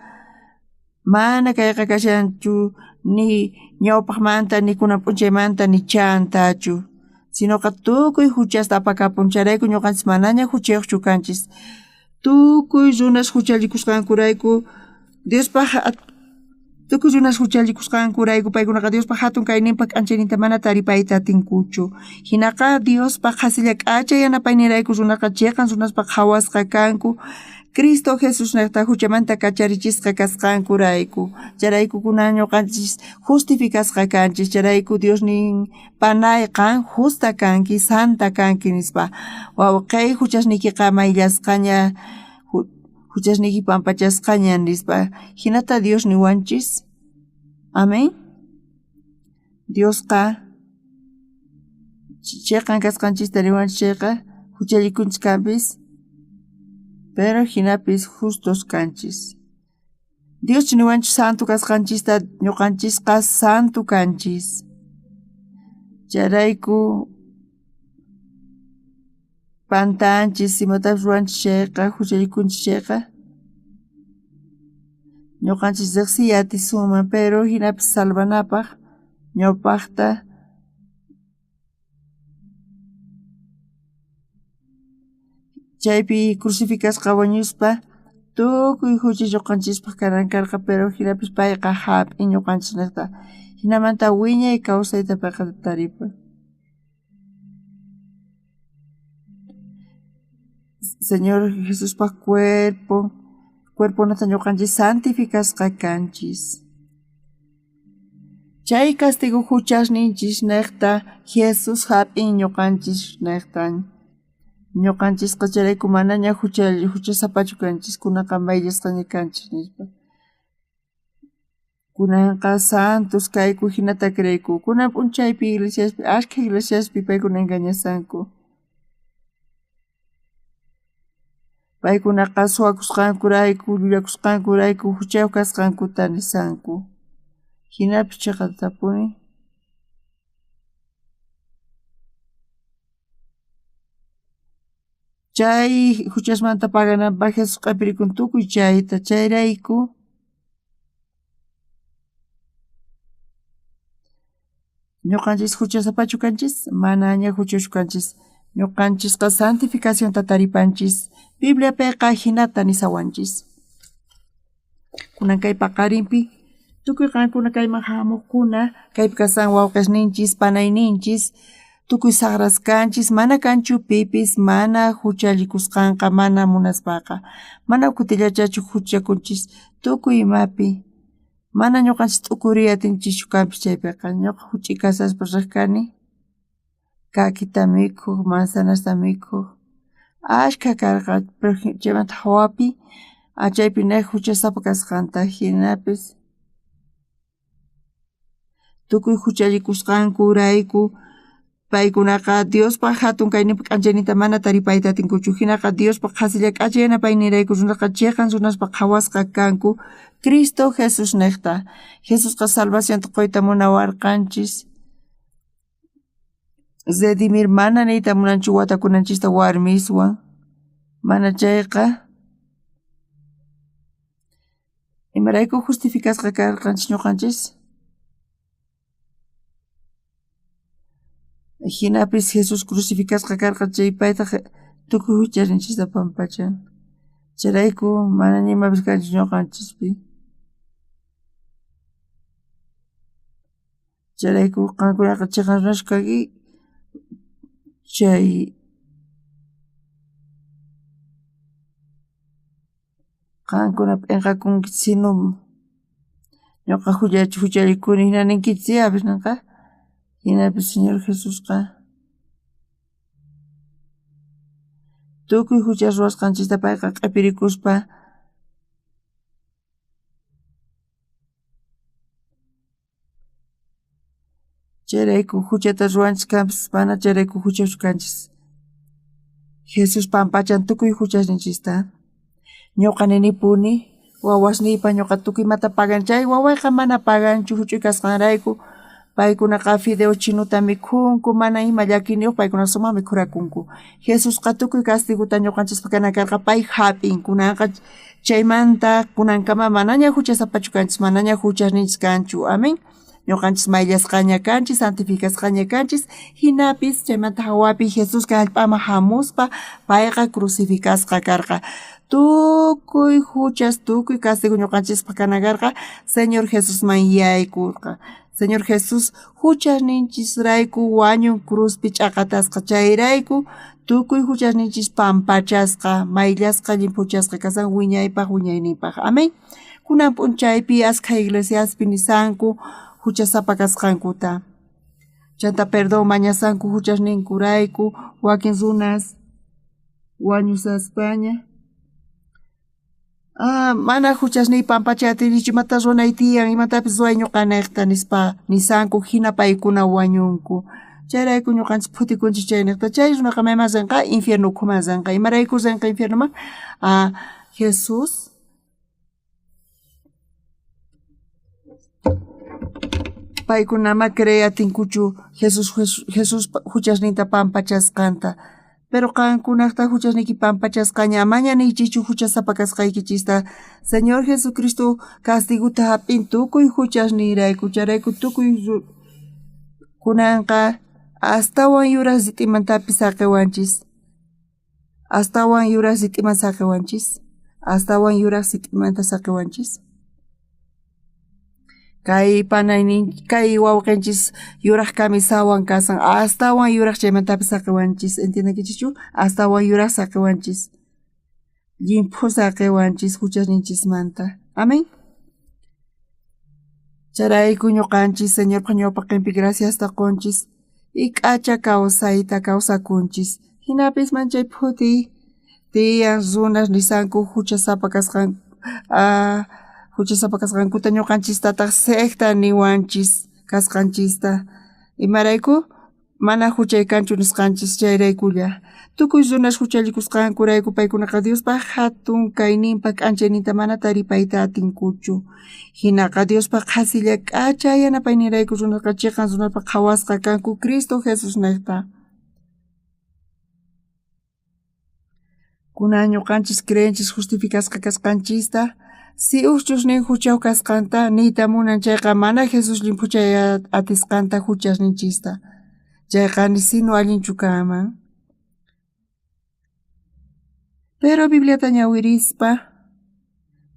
[SPEAKER 1] mana kayqa kashanchu ni ñawpaqmanta ni kunan p'unchaymanta ni chantachu sinoqa tukuy huchasta apakapun charayku ñuqanchis manaña huchayuqchu kanchis tukuy runas huchallikusqankurayku Diospa tukuy runas huchallikusqankurayku paykunaqa Diospa hatun kayninpa k'anchayninta mana taripayta atinkuchu hinaqa Diospa qasilla k'acha yanapaynirayku runaqa chayqa runaspa qhawasqa kanku Cristo Jesus niqta huchamanta kacharichisqa kasqankurayku charayku kunan ñuqanchis justificasqa kanchis charayku Diosnin panayqa justa kanki santa kanki nispa wawqay huchasnikiqa mayllasqaña huchasniki pampachasqaña nispa hinata Dios niwanchis amén Diosqa chayqa kasqanchista niwanchis chayqa huchallikunchis kanpis pero hinapis justos kanchis. Dios niwanchis santo kasqanchista ñuqanchisqa santo kanchis. Charayku pantanchis imatapas ruwanchis chayqa huchaykunchis chayqa ñuqanchis riqsiyta atisuman pero hinapas salvanapaq ñawpaqta chaypi crucificasqa wañuspa tukuy huchay ñuqanchispaq karqa pero hinapas payqa hap'in ñuqanchis niqta hinamanta wiñay kawsayta payqa taripan. Señor Jesuspa cuerponata ñuqanchis santificasqa kanchis. Chay castigo huchasninchis niqta Jesus hap'in ñuqanchis niqtan. Ñuqanchisqa charayku manaña huchasapachu kanchis kunaqa mayllasqaña kanchis nispa. Kunanqa santos kayku hinata krayku. Kunan p'unchaypi iglesiaspi ashka iglesiaspi paykuna engañasanku. Paykunaqa suwakusqankurayku, llullakusqankurayku huchaw kasqankuta nisanku. Hinapi chayqa tapuni. Chay huchasmanta pagananpaq Jesus q'apirikun tukuy chayta chayrayku ñuqanchis huchasapachu kanchis manaña huchashu kanchis ñuqanchisqa santificacionta taripanchis Bibliapiqa hinata nisawanchis. Kunan kay paqarinpi tukuy qankuna kayman hamuqkuna kaypi kasan wawqisninchis panayninchis tukuy saqras kanchis mana kanchu pipis mana huchallikusqanqa mana munaspaqa mana kutillachachu huchakunchis tukuy imapi mana ñuqanchis t'ukuriy atinchis kanpis chaypiqa ñuqa huch'uy kasaspa riq kani kakita mikhuq manzanasta mikhuq ashka karqa pero chaymanta hawapi chaypi huchasapa kasqanta hinapis tukuy huchallikusqankurayku paykunaqa Diospa hatun kayninpi k'anchayninta mana taripayta atinkuchu hinaqa Diospa qhasilla k'acha yanapaynirayku runaqa chiqan runaspa qhawasqa kanku Cristo Jesus niqta. Jesusqa salvacionta qoyta munawarqanchis. Zedimir mana niyta munanchu watakunanchista warmiswan. Mana chayqa imarayku justificasqa karqanchis ñuqanchis. Hinapis Jesus crucificasqa karqa chay payta tukuy hucharinchista pampachan. Charayku mana nimapis kanchis ñuqanchispi. Charayku qankunaqa chiqan runashkaki chay qankuna p'inqakunki sino ñuqa huchallikuni hina ninkichis yapish ninqa hinapis Señor Jesusqa tukuy huchas ruwasqanchista payqa q'ipirikuspa chayrayku huchata ruwanchis kanpis mana chayrayku huchashu kanchis Jesus pampachan tukuy huchasninchista ñuqa ninipuni wawasnipa ñuqa tukuymata pagan chay wawayqa mana paganchu huch'uy kasqanrayku paykunaqa fideo chinuta mikhunku mana ima llakiniyuq paykuna sumaq mikhurakunku Jesusqa tukuy castiguta ñuqanchispa karqa pay hap'in kunanqa chaymanta kunankama manaña huchasapachu kanchis manaña huchasninchis kanchu amén ñuqanchis mayllasqaña kanchis santificasqaña kanchis hinapis chaymanta hawapi Jesusqa hallp'aman hamuspa payqa crucificasqa karqa tukuy huchas tukuy castigo ñuqanchispa karqa Señor Jesusman yaykurqa Señor Jesus huchasninchisrayku wañun cruzpi ch'aqatasqa chayrayku tukuy huchasninchis pampachasqa mayllasqa llimpuchasqa kasan wiñaypaq wiñayniypaq amén kunan p'unchaypi askha iglesiaspi nisanku huchasapa kasqankuta chanta perdón mañasanku huchasninkurayku wakin runas wañusaspaña mana huchasniy pampachay atirichu imata runay tiyan imatapis ruway ñuqa niqta nispa nisanku hina paykuna wañunku chayrayku ñuqanchis phutikunchis chay niqta chay runaqa mayman rinqa infierno ukhuman rinqa imarayku rinqa infiernoman Jesus paykunama creatinkuchu Jesus huchasninta pampachasqanta. Pero kankunaqta huchasniki pampachasqaña mañanichichu huchasapa kasqaykichista. Señor Jesucristo castiguta hap'in tukuy huchasnirayku charayku tukuy kunanqa astawan yuraq sit'imantapis saqiwanchis. Astawan yuraq sit'iman saqiwanchis. Astawan yuraq sit'imanta saqiwanchis. Kay kay wawqinchis yuraq kamisawan kasan astawan yuraq chaymantapis saqiwanchis entiendekichichu astawan yuraq saqiwanchis llimphu saqiwanchis huchasninchismanta amén. Charayku ñuqanchis Señor ñawpaq qinpi graciasta qunchis y k'acha kawsayta kawsakunchis hinapis manchay phuti tiyan runas nisanku huchasapa kasqan huchasapa kasqankuta ñuqanchistataq sekta niwanchis kasqanchista imarayku mana huchaykanchu nisqanchis chayraykulla tukuy runas huchallikusqankurayku paykunaqa Diospaq hatun kayninpa k'anchayninta mana taripayta atinkuchu hinaqa Diospaq hasilla k'acha yanapaynirayku runaqa chiqan runapa qhawasqa kanku Cristo Jesús niqta kunan ñuqanchis creenchis justificasqa kasqanchista si uchusnin huchaw kasqanta niyta munan chayqa mana Jesus limpuchay atisqanta huchasninchista chayqa ni sino allinchu kanman. Pero Bibliata ñawirispa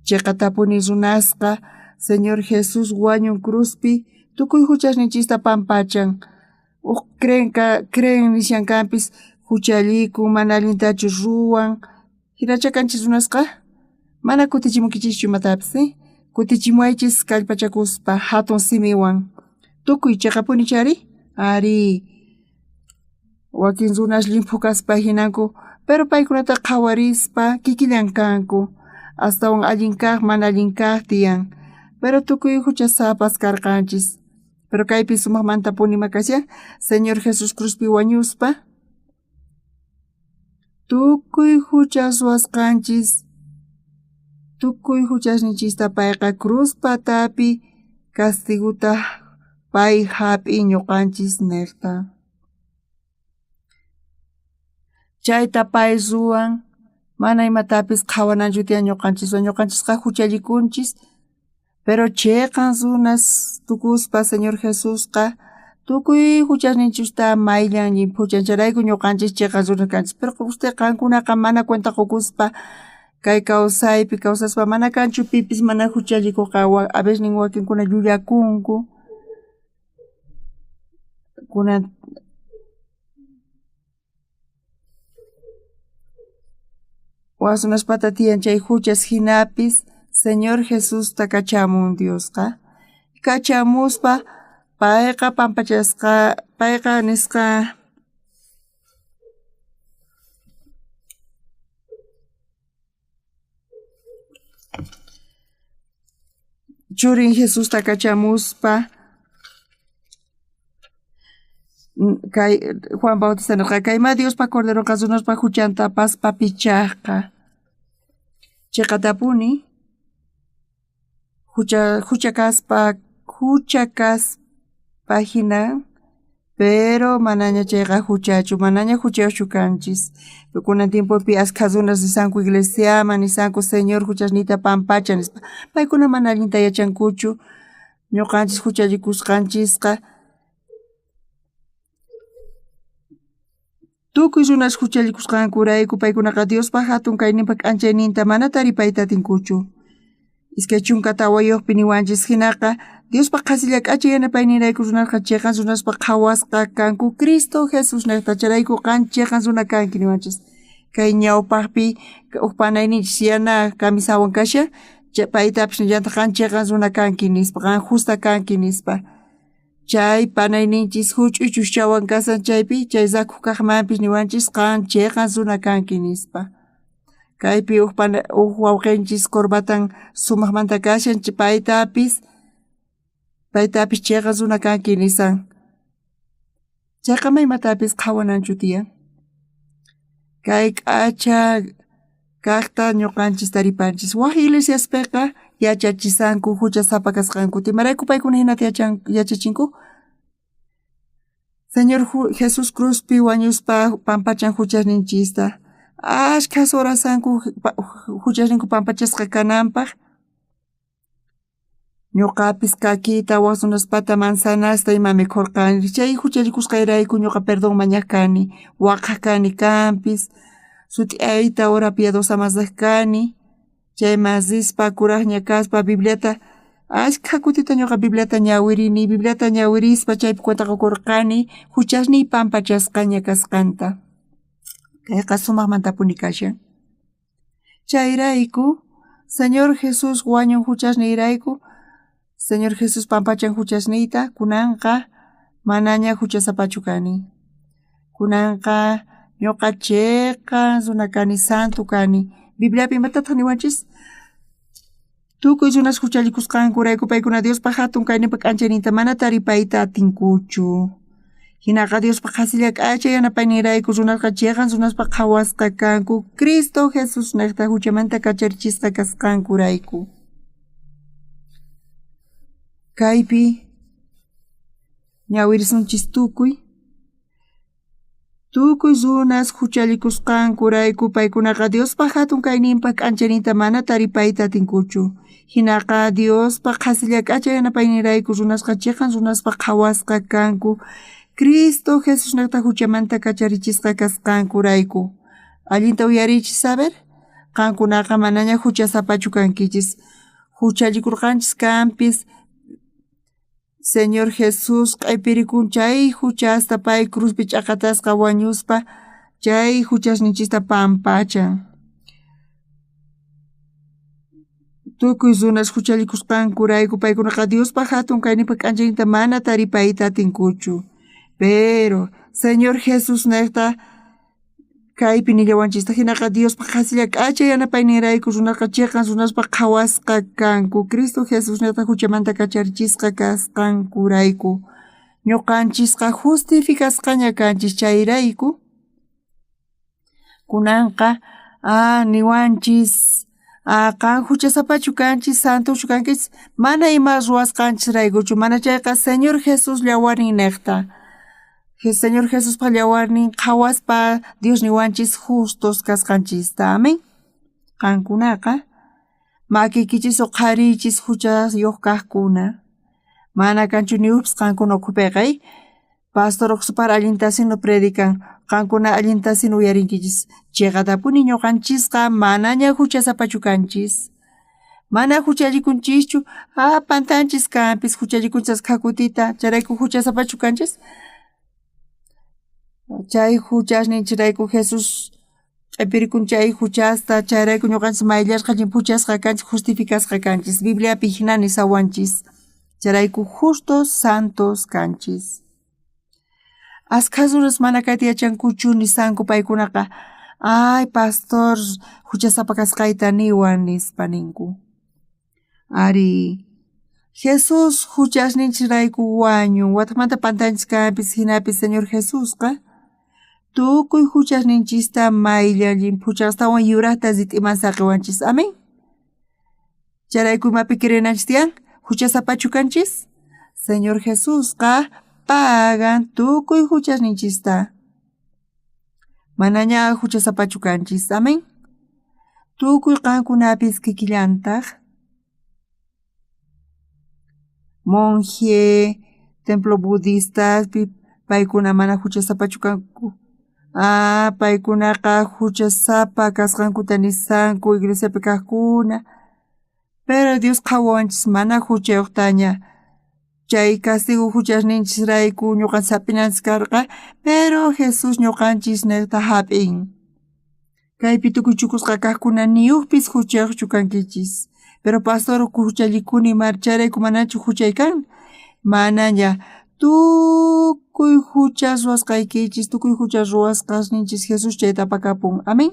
[SPEAKER 1] chayqa tapuni runasqa Señor Jesús wañun cruzpi tukuy huchasninchista pampachan creen nishankampis huchallikun mana allintachu ruwan hinachakanchis runasqa mana kutichimunkichischu imatapis kutichimuaychis kallpachakuspa hatun simiwan tukuy chaqapuni chari ari wakin runas limpu kaspa hinanku pero paykunata qhawarispa kikillan kanku astawan allin kaq mana allin kaq tiyan pero tukuy huchasapas karqanchis pero kaypi sumaqmanta puni makasyan Señor Jesús cruzpi wañuspa tukuy huchas wasqanchis tukuy huchasninchista payqa cruz patapi castiguta pay hap'i ñuqanchis niqta. Chayta pay ruwan mana imatapis qhawananchu tiyan ñuqanchiswan ñuqanchisqa huchallikunchis pero chayqan runas tukuspa Señor Jesusqa tukuy huchasninchista mayllan llimphuchan charayku ñuqanchis chayqan runas kanchis pero usted qankunaqa mana cuenta qukuspa kay kawsaypi kawsaspa mana kanchu pipis mana huchallikuqa a veces nin wakinkuna llullakunku kunan wasunaspata tiyan chay huchas hinapis Señor Jesús kachamun Diosqa kachamuspa payqa pampachasqa payqa nisqa churin Jesús kachamuspa kay Juan Bautista nisqa kayma Diospa cordero kasunaspa huchantapas papichaqqa chayqa tapuni huchakaspa hina pero manaña chayqa huchachu manaña huchayuchu kanchis kunan tiempopi ashkha runas nisanku iglesiaman nisanku Señor huchasnita pampachan nispa paykuna mana allinta yachankuchu ñuqanchis huchallikusqanchisqa tukuy runas huchallikusqankurayku paykunaqa Diospaq hatun kayninpa k'anchayninta mana taripayta atinkuchu iskay chunka tawayuqpi niwanchis hinaqa Diospaq qasilla k'acha yanapaynirayku runasqa chayqan runaspa qhawasqa kanku Cristo Jesús niqta charayku chayqan runa kanki niwanchis kay ñawpaqpi upanayninchis yana kamisawan kasha paytapish nillanta chayqan runa kanki nispa qan justa kanki nispa chay panayninchis huch'uy chuschawan kasan chaypi chay zaku kaqmanpish niwanchis qan chayqan runa kanki nispa kaypi wawqinchis corbatan sumaqmanta kashan paytapis chayqa runa kanki nisan chayqa maymatapis qhawananchu tiyan kay k'acha kaqta ñuqanchis taripanchis waq iglesiaspiqa yachachisanku huchasapa kasqanku timarayku paykuna hinata yachachinku. Señor Jesús Cruzpi wañuspa pampachan huchasninchista ashkas horasanku huchasninku pampachasqa kananpaq ñuqapis kakita wasunaspata manzanasta ima mikhurqani chay hucharikusqayrayku ñuqa perdón mañakani waqaq kani kanpis suti ayta ora piadosa masaq kani chay masispa kuraqña kaspa Bibliata ashka kutita ñuqa Bibliata ñawirini Bibliata ñawirispa chaypi cuentaqa kurqani huchasniy pampachasqaña kasqanta kayqa sumaqmantapuni kashan chayrayku Señor Jesús wañun huchasniyrayku Señor Jesús pampachan huchasniyta kunanqa manaña huchasapachu kani kunanqa ñuqachiqa runa kani santu kani Bibliapi imatataq niwanchis tukuy runas huchallikusqankurayku paykuna Diospa hatun kayninpa k'anchayninta mana taripayta atinkuchu hinaqa Diospa qhasilla k'achay yanapaynirayku runasqa chiqan runaspa qhawasqa kanku Cristo Jesús niqta huchamanta kacharichisqa kasqankurayku kaypi ñawirisunchis tukuy runas huchallikusqankurayku paykunaqa Diospa hatun kayninpa k'anchayninta mana taripayta atinkuchu hinaqa Diospa qhasilla k'achay yanapaynirayku runasqa chiqan runaspa qhawasqa kanku Cristo Jesús niqta huchamanta kacharichisqa kasqankurayku allinta uyarichis saber qankunaqa manaña huchasapachu kankichis huchallikurqanchis kanpis Señor Jesús q'aypirikun chay huchasta pay cruzpi ch'aqatasqa wañuspa chay huchasninchista pampachan tukuy runas huchallikusqankurayku paykunaqa Diospa hatun kayninpa k'anchayninta mana taripayta atinkuchu pero Señor Jesús niqta kaypi nillawanchista hinaqa Diospa qhasilla k'achay yanapaynirayku runaqa chiqan runaspa qhawasqa kanku Cristo Jesús niqta huchamanta kacharichisqa kasqankurayku ñuqanchisqa justificasqaña kanchis chayrayku kunanqa niwanchis qan huchasapachu kanchis santuchu kanchis mana ima ruwasqanchisraykuchu mana chayqa Señor Jesús llawarnin niqta Señor Jesús pa llawarnin qhawaspa Dios niwanchis justos kasqanchista amén qankunaqa makikichis uqharichis huchasyoq kaqkuna mana kanchu ni upis qankuna ukhupiqay pastor uqsupar allintasino predican qankuna allintasino uyarinkichis chiqatapuni ñuqanchisqa manaña huchasapachu kanchis mana huchallikunchischu pantanchis kanpis huchallikunchas qhakutita charayku huchasapachu kanchis chay huchasninchirayku Jesús q'ipirikun chay huchasta chayrayku ñuqanchis mayllashqa huchasqa kanchis justificasqa kanchis Bibliapi hinani sawanchis charayku justos santos kanchis askhas runas mana kayta yachankuchu nisanku paykunaqa ay pastor huchasapa kasqayta niwan nispa ninku ari Jesús huchasninchirayku wañun watamanta pantanchis kanpis hinapis Señor Jesúsqa tukuy huchasninchista mayllallin huchastawan yuraqta zit'iman saqiwanchis amén charayku imapi kirinanchis tiyan huchasapachu kanchis Señor Jesúsqa pagan tukuy huchasninchista manaña huchasapachu kanchis amén tukuy qankunapis kikillantaq monje templo budistaspi paykuna mana huchasapachu kanku paykunaqa huchasapa kasqankuta nisanku iglesiapi kaqkuna pero Dios qhawanchis mana huchayuqtaña chay castigo huchasninchisrayku ñuqanchis hap'inanchis karqa pero Jesús ñuqanchis niqta hap'in kaypi tukuy chukusqa kaqkuna niyuqpis huchayuqchu kankichis pero pastor huchallikuni marcharayku manachu huchaykan manaña tukuy huchas ruwasqaykichis tukuy huchas ruwasqasninchis Jesús chayta apakapun amén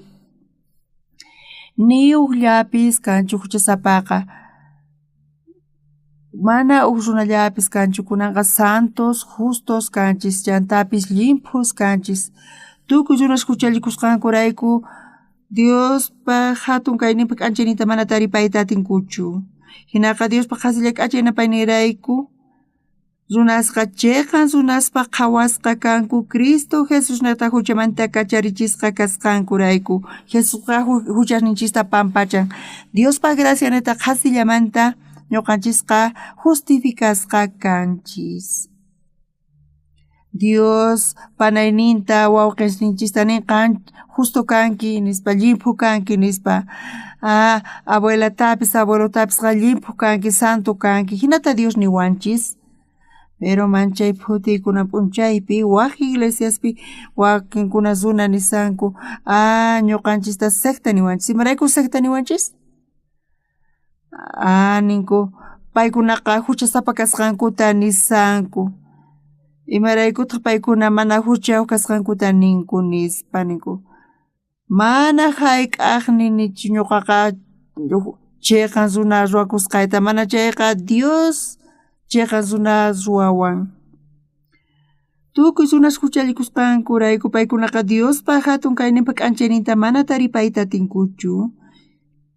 [SPEAKER 1] niyuqllapis kanchu huchasapaqa mana uq runallapis kanchu kunanqa santos justos kanchis llantapis limpos kanchis tukuy runas huchallikusqankurayku Diospa hatun kayninpa k'anchayninta mana taripayta atinkuchu Hinaqa Diospa qhasilla k'achanapayninrayku runasqa cheqan runaspa qhawasqa kanku Cristo Jesus nata huchamanta kacharichisqa kasqankurayku Jesusqa huchasninchista pampachan Diospa gracia nata qasillamanta ñuqanchisqa justificasqa kanchis Dios panayninta wawqisninchista ninqan justo kanki nispa limpu kanki nispa abuelatapis abuelotapis limpu kanki santo kanki hinata Dios niwanchis pero manchay phutikuna p'unchaypi waq iglesiaspi wakinkuna zuna nisanku ñuqanchista secta niwanchis imarayku secta niwanchis ninku paykunaqa huchasapa kasqankuta nisanku imaraykutaq paykuna mana huchaw kasqankuta ninku nispa ninku mana hayk'aqni nichu ñuqaqa chayqa runa ruwakusqayta mana chayqa Dios chayqa runa ruwawan tukuy runas huchallikusqankurayku paykunaqa Diospa hatun kayninpa k'anchayninta mana taripayta tinkuchu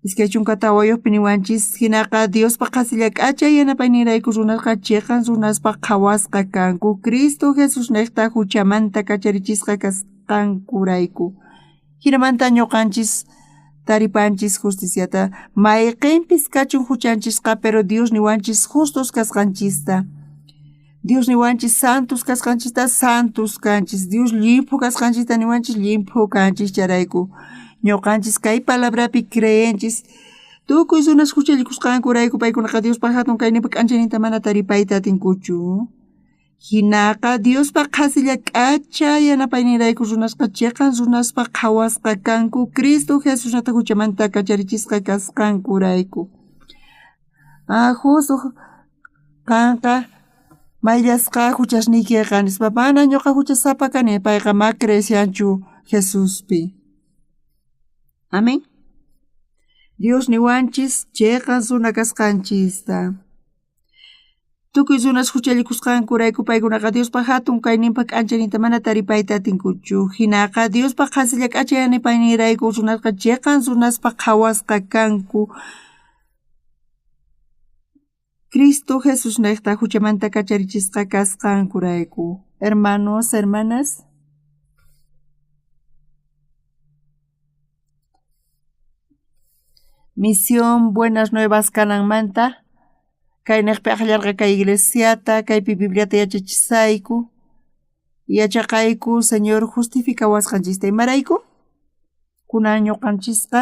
[SPEAKER 1] iskay chunka tawayuqpi niwanchis hinaqa Diospa qasilla k'achay yanapayninrayku runasqa chayqa runaspa qhawasqa kanku Cristo Jesus niqta huchamanta kacharichisqa kasqankurayku hinamanta ñuqanchis taripanchis justiciata mayqinpis kachun huchanchisqa pero Dios niwanchis justos kasqanchista Dios niwanchis santos kasqanchista santos kanchis Dios limpu kasqanchista niwanchis limpu kanchis charayku ñuqanchis kay palabrapi creenchis tukuy runas huchallikusqankurayku paykunaqa Diospa hatun kayninpa k'anchayninta mana taripayta tinkuchu hinaqa Diospa qhasilla k'acha yanapayninrayku runasqa chayqa runaspa qhawasqa kanku Cristo Jesus nata huchamanta kacharichisqa kasqankurayku justo kanqa mayllasqa huchasniykiqa nispa mana ñuqa huchasapa kani payqa ma crecianchu Jesuspi amén Dios niwanchis chayqa runa kasqanchista tukuy runas huchallikusqankurayku paykunaqa Diospa hatun kayninpa k'anchayninta mana taripayta tinkuchu hinaqa Diospa qhasilla k'achay yanapayninrayku runasqa chayqa runaspa qhawasqa kanku Cristo Jesus niqta huchamanta kacharichisqa kasqankurayku hermanos hermanas misión Buenas Nuevas kananmanta kay niqpi aqllarqa kay iglesiata kaypi Bibliata yachachisayku yachaqayku Señor justificawasqanchista imarayku kunan ñuqanchisqa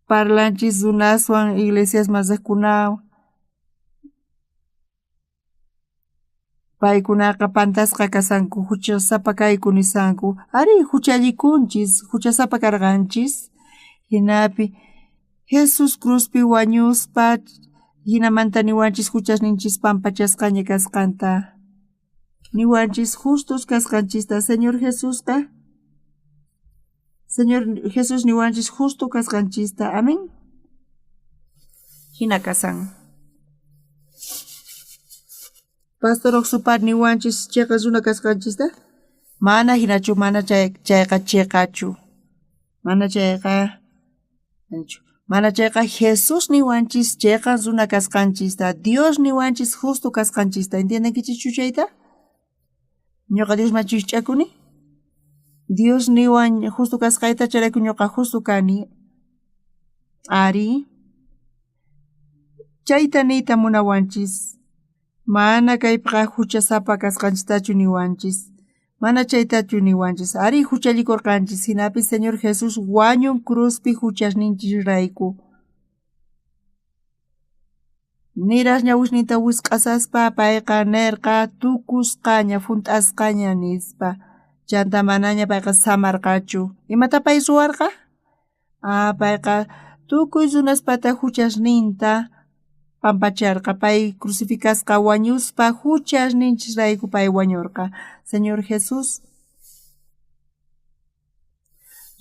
[SPEAKER 1] parlanchis runaswan iglesias masiqkunawan paykunaqa pantasqa kasanku huchasapa kayku nisanku ari huchallikunchis huchasapa karqanchis hinapi Jesus cruzpi wañuspa hinamanta niwanchis huchasninchis pampachasqaña kasqanta niwanchis justos kasqanchista Señor Jesus niwanchis justo kasqanchista amén hina kasan Pastor Oxupar niwanchis chayqa runa kasqanchista mana hinachu mana chayqa chayqachu mana chayqa Jesus niwanchis chayqa runa kasqanchista Dios niwanchis justo kasqanchista entiendenkichis chuchayta ñuqa Dios machu ch'akuni Dios niwan justo kasqayta charayku ñuqa justo kani ari chayta niyta munawanchis mana kayqa huchasapa kasqanchistachu niwanchis mana chaytachu niwanchis ari huchallikurqanchis hinapi Señor Jesus wañun cruzpi huchasninchis rayku niras ñawishninta wisq'asaspa payqa nerqa tukusqaña funt'asqaña nispa chanta manaña payqa samarqachu imata pay ruwarqa payqa tukuy runaspata huchasninta pampacharqa pay crucificasqa wañuspa huchasninchis rayku pay wañurqa Señor Jesus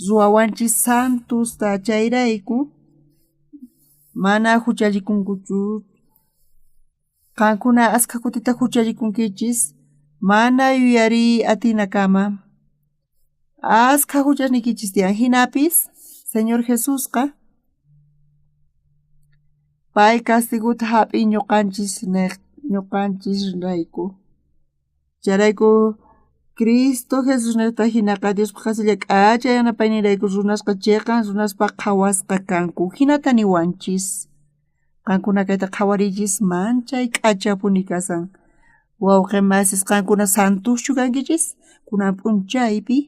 [SPEAKER 1] ruwawanchis santusta chayrayku mana huchallikunkuchu qankuna askha kutita huchallikunkichis mana yuyari atinakama askha huchasnikichis tiyan hinapis Señor Jesusqa pay castiguta hap'i ñuqanchis rayku. Charayku Cristo Jesus neta hinaqa Dios qasilla k'acha yanapayninrayku runasqa chayqa runaspa qhawasqa kanku hinata niwanchis. Qankuna kayta qhawarillis manchay k'achapuni kasan. Wawqi masis qankuna santuschu kankichis kunan p'unchaypi.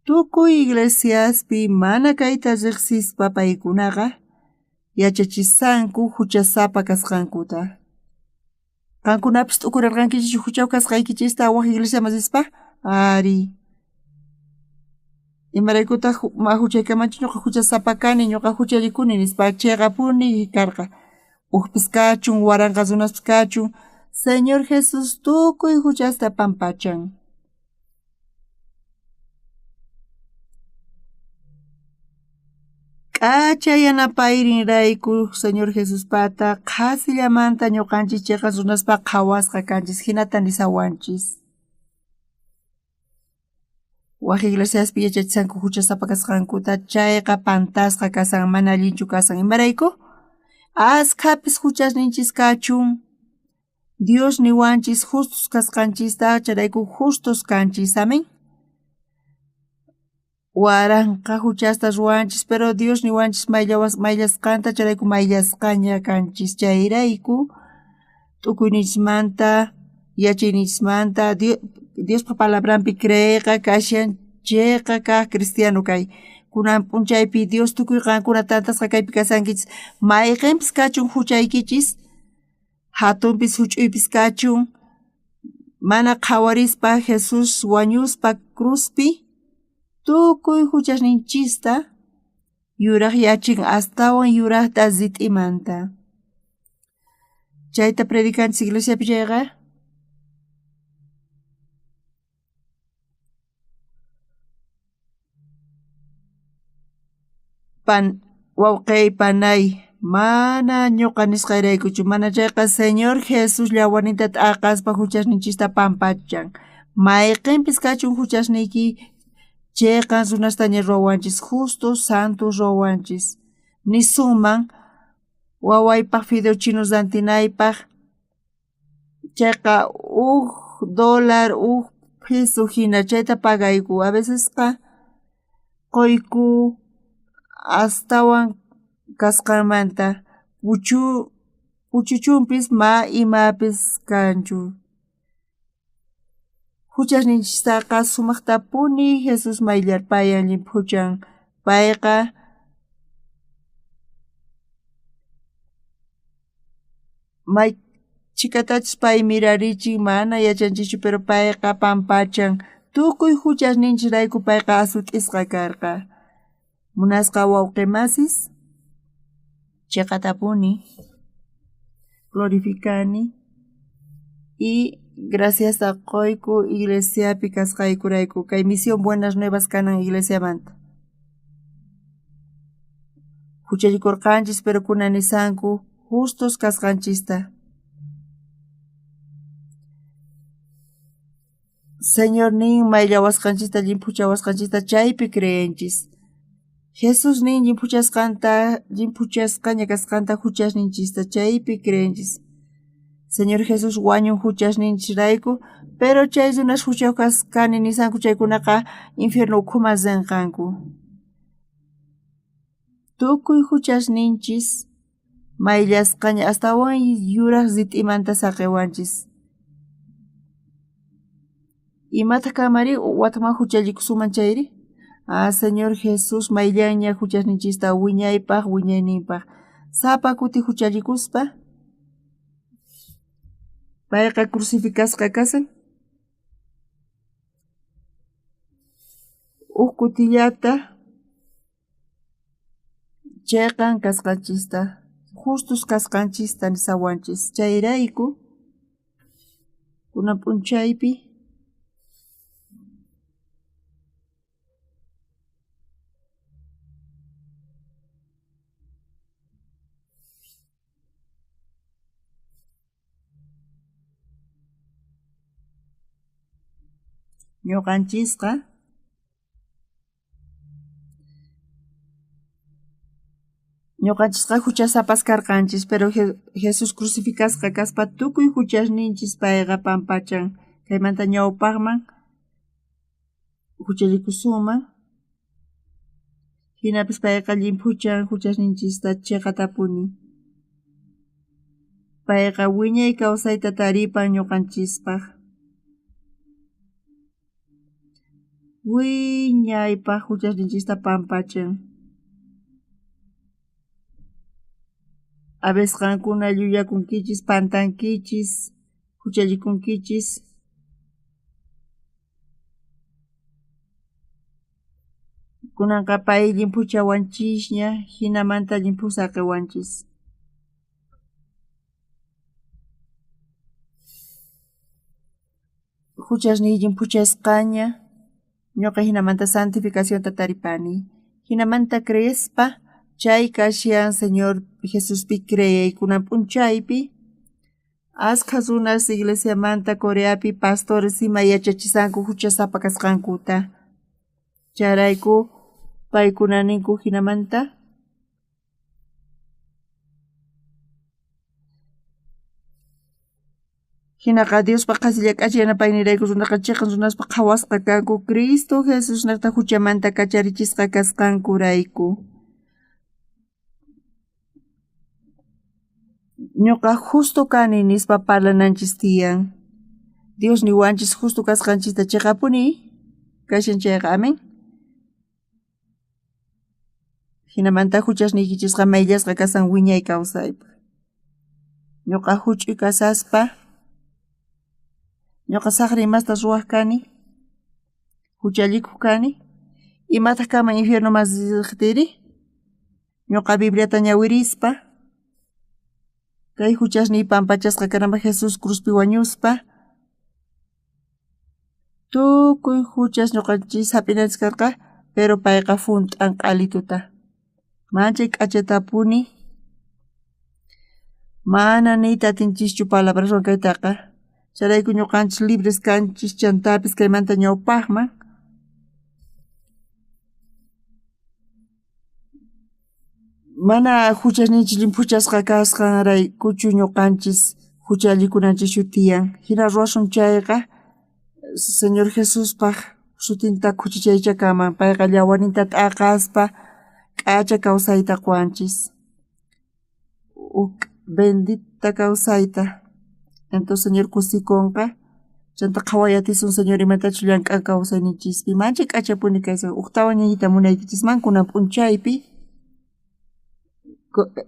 [SPEAKER 1] Tukuy iglesiaspi mana kayta riqsispa paykunaqa yachachisanku huchasapa kasqankuta. Qankunapis t'ukurirqankichis huchaw kasqaykichista waq iglesiaman rispa? Ari. Imaraykutaq huchaykamanchis ñuqa huchasapa kani ñuqa huchallikuni nispa chayqa puni karqa. Uqpis kachun waranqa runaspis kachun Señor Jesus tukuy huchasta pampachan. K'acha yanapayrinrayku Señor Jesus pata qasillamanta ñuqanchis chayqa runaspa qhawasqa kanchis hinata nisawanchis. Waq iglesiaspi yachachisanku huchasapa kasqankuta chayqa pantasqa kasan mana allinchu kasan imarayku? Askapis huchasninchis kachun Dios niwanchis justos kasqanchista charayku justos kanchis amen. Waranqa huchasta ruwanchis pero Dios niwanchis mayllasqanta charayku mayllasqaña kanchis chayrayku t'ukuynichismanta yachaynichismanta Diospa palabranpi creyqa kashan chayqa kaq cristiano kay. Kunan p'unchaypi Dios tukuy qankuna tantasqa kaypi kasankichis mayqinpis kachun huchaykichis hatunpis huch'uypis kachun mana qhawarispa Jesus wañuspa cruzpi tukuy huchasninchista yuraq yachin astawan yuraqta zit'imanta. Chayta predicanchis iglesiapi chayqa wawqay panay mana ñuqa nisqayraykuchu mana chayqa Señor Jesus llawarninta t'aqaspa huchasninchista pampachan. Mayqinpis kachun huchasniyki chayqa runastaña ruwanchis justos santos ruwanchis. Nisuman wawaypaq fideo chinos rantinaypaq chayqa $1 peso hina chayta pagayku a vecesqa qoyku astawan kasqanmanta puchuchunpis ma imapis kanchu. Huchasninchistaqa sumaqtapuni Jesus mayllarpayan llimp'uchan payqa may chikatachis pay mirarichin mana yachanchichu pero payqa pampachan tukuy huchasninchirayku payqa asut'isqa karqa. Munasqa wawqi masis chayqatapuni glorificani y graciasta qoyku iglesiapi kasqaykurayku kay misión Buenas Nuevas kanan iglesiamanta. Huchallikurqanchis pero kunan nisanku justos kasqanchista. Señor nin mayllawasqanchista llimp'uchawasqanchista chaypi creenchis. Jesus nin llimp'uchasqaña kasqanta huchasninchista chaypi creenchis. Señor Jesus wañun huchasninchirayku pero chay runas huchaw kasqani nisanku chaykunaqa infierno ukhuman rinqanku. Tukuy huchasninchis mayllasqaña astawan yuraq zit'imanta saqiwanchis. Imata kamari wataman huchallikusman chayri? Señor Jesus mayllaña huchasninchista wiñaypaq wiñayninpaq sapa kuti huchallikuspa payqa crucificasqa kasan. Kutillata chayqan kasqanchista justos kasqanchista nisawanchis chayrayku kunan p'unchaypi ñuqanchisqa huchasapas karqanchis, pero Jesus crucificasqa kaspa tukuy huchasninchis payqa pampachan kaymanta ñawpaqman huchallikusunman. Hinapis payqa llimpuchan huchasninchista chiqatapuni. Payqa wiñay kawsayta taripan ñuqanchispaq. Wiñaypaq huchasninchista pampachan. Abesqankuna llullakunkichis, pantankichis, huchallikunkichis. Kunanqa pay llimpuchawanchishña, hinamanta llimpusaqiwanchis. Huchasniy llimpuchasqaña, ñuqa hinamanta santificacionta taripani. Hinamanta creespa, chay kashan Señor Jesuspi creaykunan p'unchaypi, asqa runas iglesiamanta Coreapi pastores ima yachachisanku huchasapa kasqankuta. Charayku paykuna ninku hinamanta hinaqa Diospa qasilla k'achi yanapayninrayku runaqa chiqan runaspa qhawasqa kanku Cristo Jesus naqta huchamanta kacharichisqa kasqankurayku. Ñuqa justo kani nispa parlananchis tiyan. Dios niwanchis justo kasqanchista chiqapuni, kashan chayqa amen. Hinamanta huchasniykichisqa mayllasqa kasan wiñay kawsaypa. Ñuqa huch'uy kasaspa, ñuqa saqri imasta ruwaq kani, huchallikuq kani, imataq kama infierno mas tiri, ñuqa Bibliata ñawirispa, kay huchasniy pampachasqa kananpa Jesus cruzpi wañuspa, tukuy huchas ñuqanchis hap'inanchis karqa, pero payqa funt'an q'alituta. Manchay k'achatapuni, mana niyta atinchishchu palabrawan kaytaqa. Charayku ñuqanchis libres kanchis chantapis kaymanta ñawpaqman. Mana huchasninchis llimpuchasqa kasqanraykuchu ñuqanchis huchallikunanchis shutiyan. Hina ruwashun chayqa Señor Jesuspaq sutinta kuchichaychakaman. Payqa llawaninta t'aqaspa k'acha kawsayta quwanchis. Bendita kawsayta. Entonces Señor kusikunqa chanta qhawayatisun Señor imatachu llank'an kawsayninchispi. Manchay k'achapuni kaysan uqtawan ñañita munaykichisman kunan p'unchaypi.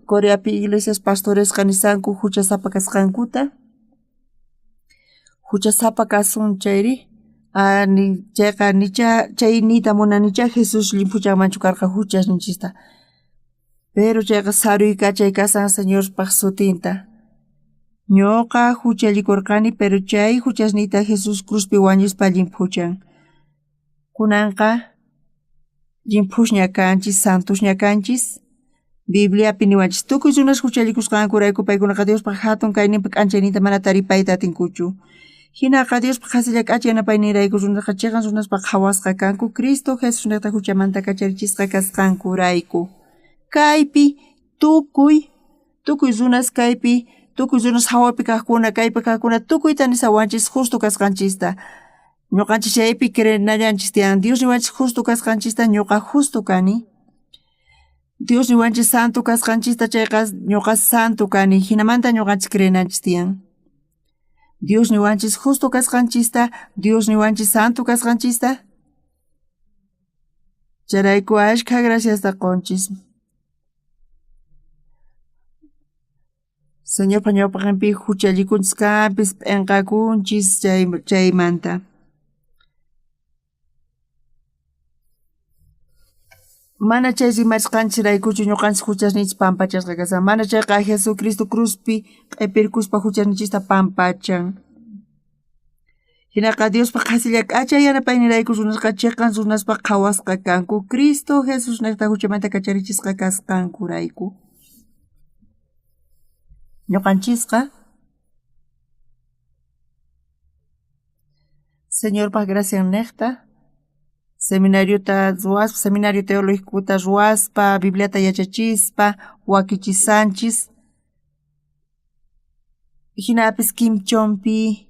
[SPEAKER 1] Coreapi iglesias pastores kanisanku huchasapa kasqankuta. Huchasapa kasun chayri. Chayqa chay niyta munanicha Jesus llimpuchanmanchu karqa huchasninchista. Pero chayqa saruy kachay kasan Señorpaq sutinta. Ñuqa huchallikurqani pero chay huchasniyta Jesus cruzpi wañuspa llimpuchan. Kunanqa llimpushña kanchis, santushña kanchis. Bibliapi niwanchis tukuy runas huchallikusqankurayku paykunaqa Diospaq hatun kayninpi k'anchayniyta mana taripayta atinkuchu. Hinaqa Diospaq qasilla k'achi yanapayninrayku runaqa chiqan runaspaq qhawasqa kanku Cristo Jesus naqta huchamanta kacharichisqa kasqankurayku. Kaypi tukuy runas kaypi, tukuy runas hawapi kaqkuna, kaypi kaqkuna tukuyta nisawanchis justo kasqanchista. Ñuqanchis chaypi creernallanchistiyan Dios niwanchis justo kasqanchista ñuqa justo kani. Dios niwanchis santo kasqanchista chayqa ñuqa santo kani, hinamanta ñuqanchis creenanchis tiyan. Dios niwanchis justo kasqanchista, Dios niwanchis santo kasqanchista. Charayku ashka graciasta qonchis. Señor pañawpaqanpi huchallikunchis kanpis p'enqakunchis chaymanta. Mana chay rimarisqanchis raykuchu ñuqanchis huchasninchis pampachasqa kasan. Mana chayqa Jesucristo cruzpi q'ipirkuspa huchasninchista pampachan. Hinaqa Diospa qasilla k'acha yanapayninrayku runasqa chiqan runaspa qhawasqa kanku Cristo Jesus naqta huchamanta kacharichisqa kasqankurayku. Ñuqanchisqa Señorpaq gracias niqta seminario teológico ruaspa, Bibliata yachachispa, wakichisanchis, hinapis kimchompi,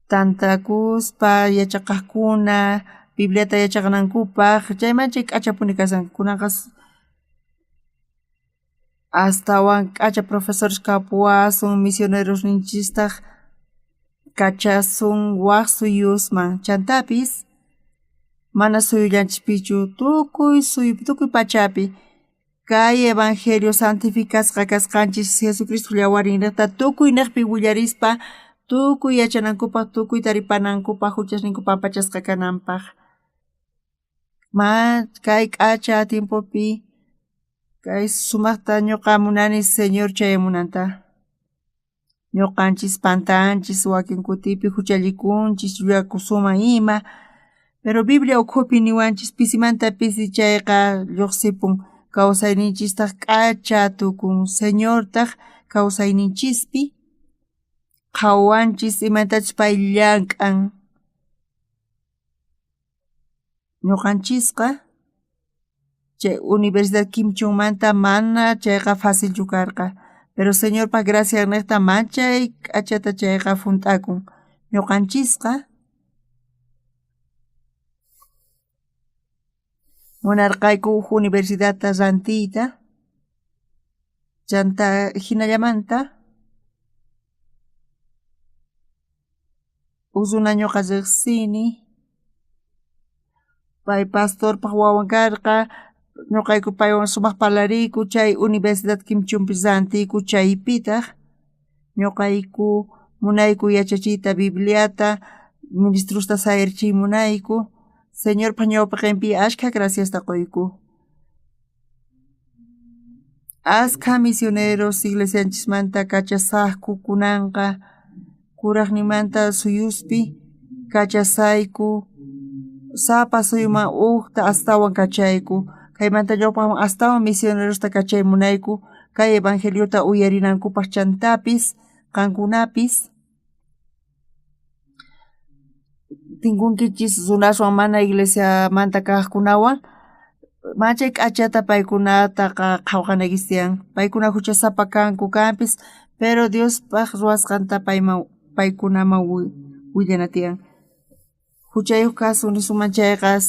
[SPEAKER 1] tantakuspa, yachaqaqkuna, Bibliata yachaqnankupaq, chaymancha k'achapuni kasan, kunanqas astawan k'acha profesores kapuwasun, misioneros ninchistaq kachasun waq suyusman, chantapis mana suyullanchikpichu tukuy pachapi kay evangelio santificasqa kasqanchis Jesucristo llawarin niqta tukuy niqpi willarispa tukuy yachanankupaq tukuy taripanankupaq huchasninkupaq pachasqa kananpaq. Kay k'acha tiempopi kay sumaqta ñuqa munani Señor chayamunanta. Ñuqanchis pantanchis wakin kutipi huchallikunchis llullakusuma ima, pero Biblia ukhupi niwanchis pisimanta pisi chayqa lluqsipun kawsayninchistaq k'acha tukun Señortaq kawsayninchispi qhawanchis imatachus pay llank'an. Ñuqanchisqa chay Universidad Kimchumanta mana chayqa facilchu karqa, pero Señorpa gracia niqta manchay k'achata chayqa funt'akun. Ñuqanchisqa munarqayku huk universidadta rantiyta, chanta hinallamanta usuna ñuqa riqsini, pay pastorpaq wawan karqa, ñuqayku paywan sumaq parlariyku chay Universidad Kimchumpi rantiyku chaypitaq ñuqayku munayku yachachiyta Bibliata, ministrusta sayarchiy munayku, Señorpa ñawpaqinpi ashka graciasta quyku. Askha misioneros iglesianchismanta kachasaqku kunanqa kuraqnimanta suyuspi kachasayku, sapa suyuman uqta astawan kachayku, kaymanta ñawpaqman astawan misionerosta kachay munayku, kay evangeliota uyarinankupaq chantapis qankunapis tinkunkichis runaswan mana iglesiamanta kaqkunawan manchay k'achata paykunataqa qhawqanakis tiyan, paykuna huchasapa kanku kanpis, pero Diospaq ruwasqanta paykunaman willana tiyan. Huchayuq kasun risuman chayqa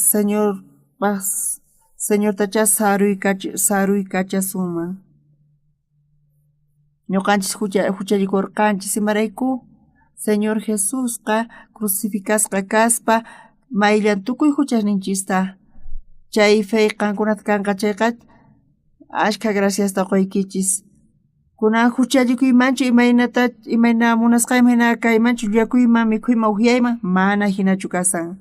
[SPEAKER 1] Señortacha saruy kachasuman. Ñuqanchis huchallikurqanchis imarayku Señor Jesusqa crucificasqa kaspa mayllan tukuy huchasninchista chay fey qankunata kanqa chayqa ashka graciasta quykichis. Kunan huchallikuymanchu imayna munasqayman hina kaymanchu llakuyman mikhuyman upyayman mana hinachu kasan.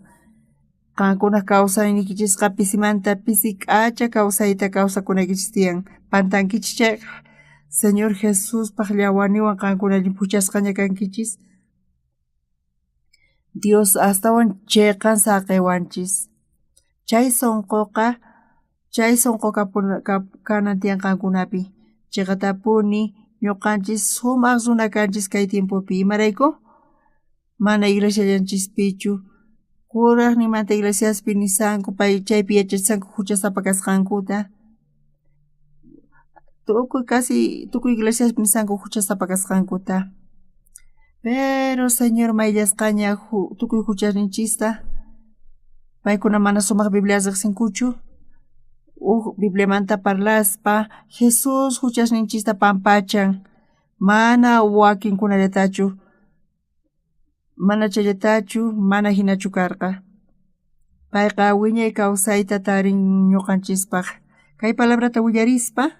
[SPEAKER 1] Qankuna kawsaynikichisqa pisimanta pisi k'acha kawsayta kawsakunaykichis tiyan, pantankichis chay Señor Jesuspaq llawaniwan qankuna puchasqaña kankichis, Dios astawan chayqan saqaywanchis. Chay sonqoqa kanan tiyan qankunapi, chayqa tapuni ñuqanchis sumaq runa kanchis kay tiempopi, imarayku mana iglesiallanchispichu, kuraqnimanta iglesiaspi nisanku pay chaypi yachachisanku huchasapa kasqankuta, tukuy iglesiaspi nisanku huchasapa kasqankuta, pero Señor mayllasqaña tukuy huchasninchista paykuna mana sumaq Biblia riqsinkuchu, Bibliamanta parlaspa Jesus huchasninchista pampachan, mana wakinkunallatachu, mana chayllatachu, mana hinachu karqa. Payqa wiñay kawsayta tarin ñuqanchispaq. Kay palabrata willarispa,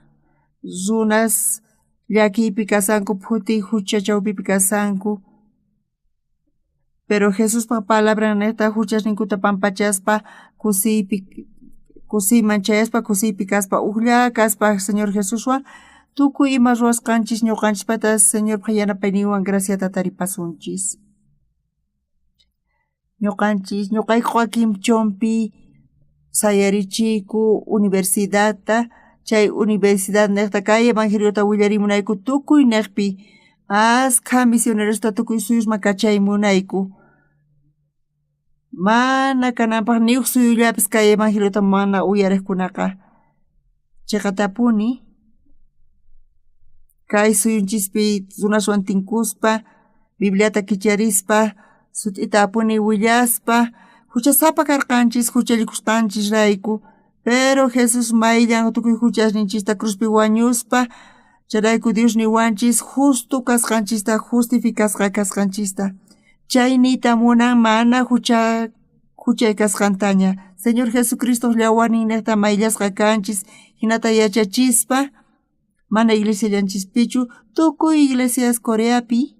[SPEAKER 1] runas llakiypi kasanku, phuti hucha chawpipi kasanku, pero Jesuspa palabra neta huchasninkuta pampachaspa kusiyman chayaspa kusiypi kaspa uqlla kaspa Señor Jesuswan tukuy ima ruwasqanchis ñuqanchispata Señorpa yanapayninwan graciata taripasunchis. Ñuqaykuqa Kimchompi sayarichiyku universidadta, chay universidad niqta kay evangeliota willarimunayku tukuy niqpi askha misionerosta tukuy suyusman kachay munayku. mana kananpaq ni suyullapis kay evangeliyota mana uyariqkunaqa chayqatapuni kay suyunchispi runaswan tinkuspa Bibliata kicharispa sut'ita apuni willaspa huchasapa karqanchis huchallikusqanchis rayku pero Jesus mayllan tukuy huchasninchista cruzpi wañuspa charayku Dios niwanchis justo kasqanchista justificasqa kasqanchista chaynita munan mana huchay kasqantaña Señor Jesucristo llawanin niqta mayllasqa kanchis hinata yachachispa mana iglesiallanchispichu tukuy iglesias Coreapi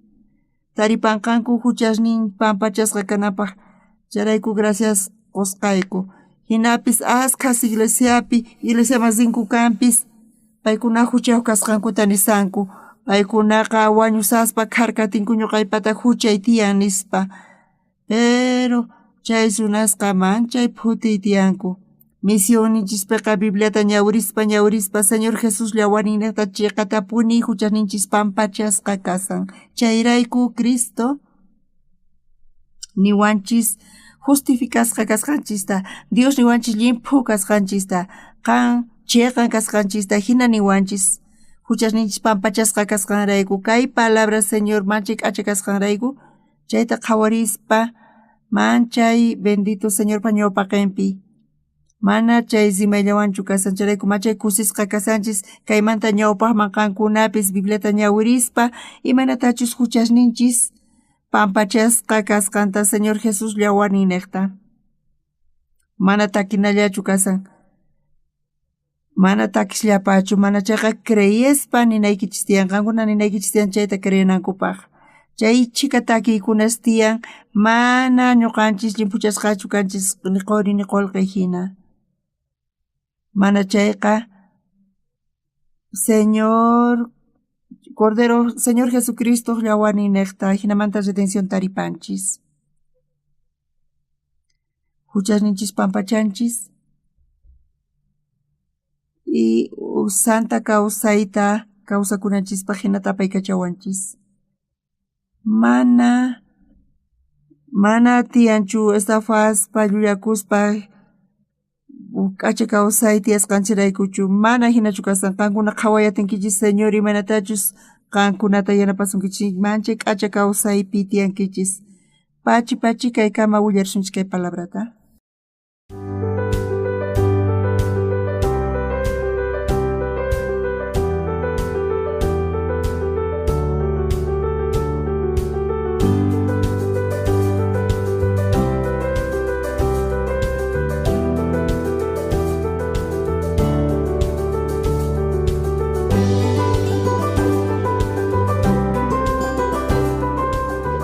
[SPEAKER 1] taripanqanku huchasnin pampachasqa kanapaq charayku gracias qusqayku hinapis askhas iglesiapi iglesia masinku kanpis paykuna huchayuq kasqankuta nisanku paykunaqa wañusaspa karkatinkuñu ñuqaypata huchay tiyan nispa pero chay runasqa manchay phuti tiyanku misioninchispiqa Bibliata ñawrispa Señor Jesus llawaninniqta chiqatapuni huchasninchis pampachasqa kasan chayrayku Cristo niwanchis justificasqa kasqanchista Dios niwanchis limpu kasqanchista qan chiqan kasqanchista hina niwanchis huchasninchis pampachasqa kasqanrayku kay palabra Señor manchay k'acha kasqanrayku chayta qhawarispa manchay bendito Señor ñawpaqinpi mana chay zimayllawanchu kasan charayku machay kusisqa kasanchis kaymanta ñawpaqman qankunapis Bibliata ñawirispa imanatachus huchasninchis pampachasqa kasqanta Señor Jesus llawarnin niqta mana takinallachu kasan mana takisllapachu mana chayqa creyespa ninaykichis tiyan qankuna ninaykichis tiyan chayta creyanankupaq chay chika takiykunas tiyan mana ñuqanchis llimpuchasqachu kanchis niquri niqolqi hina mana chayqa Señor Cordero Señor Jesucristo llawarnin niqta hinamanta redención taripanchis huchasninchis pampachanchis y santa kawsayta kawsakunanchispa hinata paykachawanchis mana tiyanchu estafaspa llullakuspa k'acha kawsay tiyasqanchiraykuchu mana hinachu kasan qankuna qhawayatinkichis Señor imanatachus qankunata yanapasunkichis manchay k'acha kawsaypi tiyankichis pachi kaykama willarishunchis kay palabrata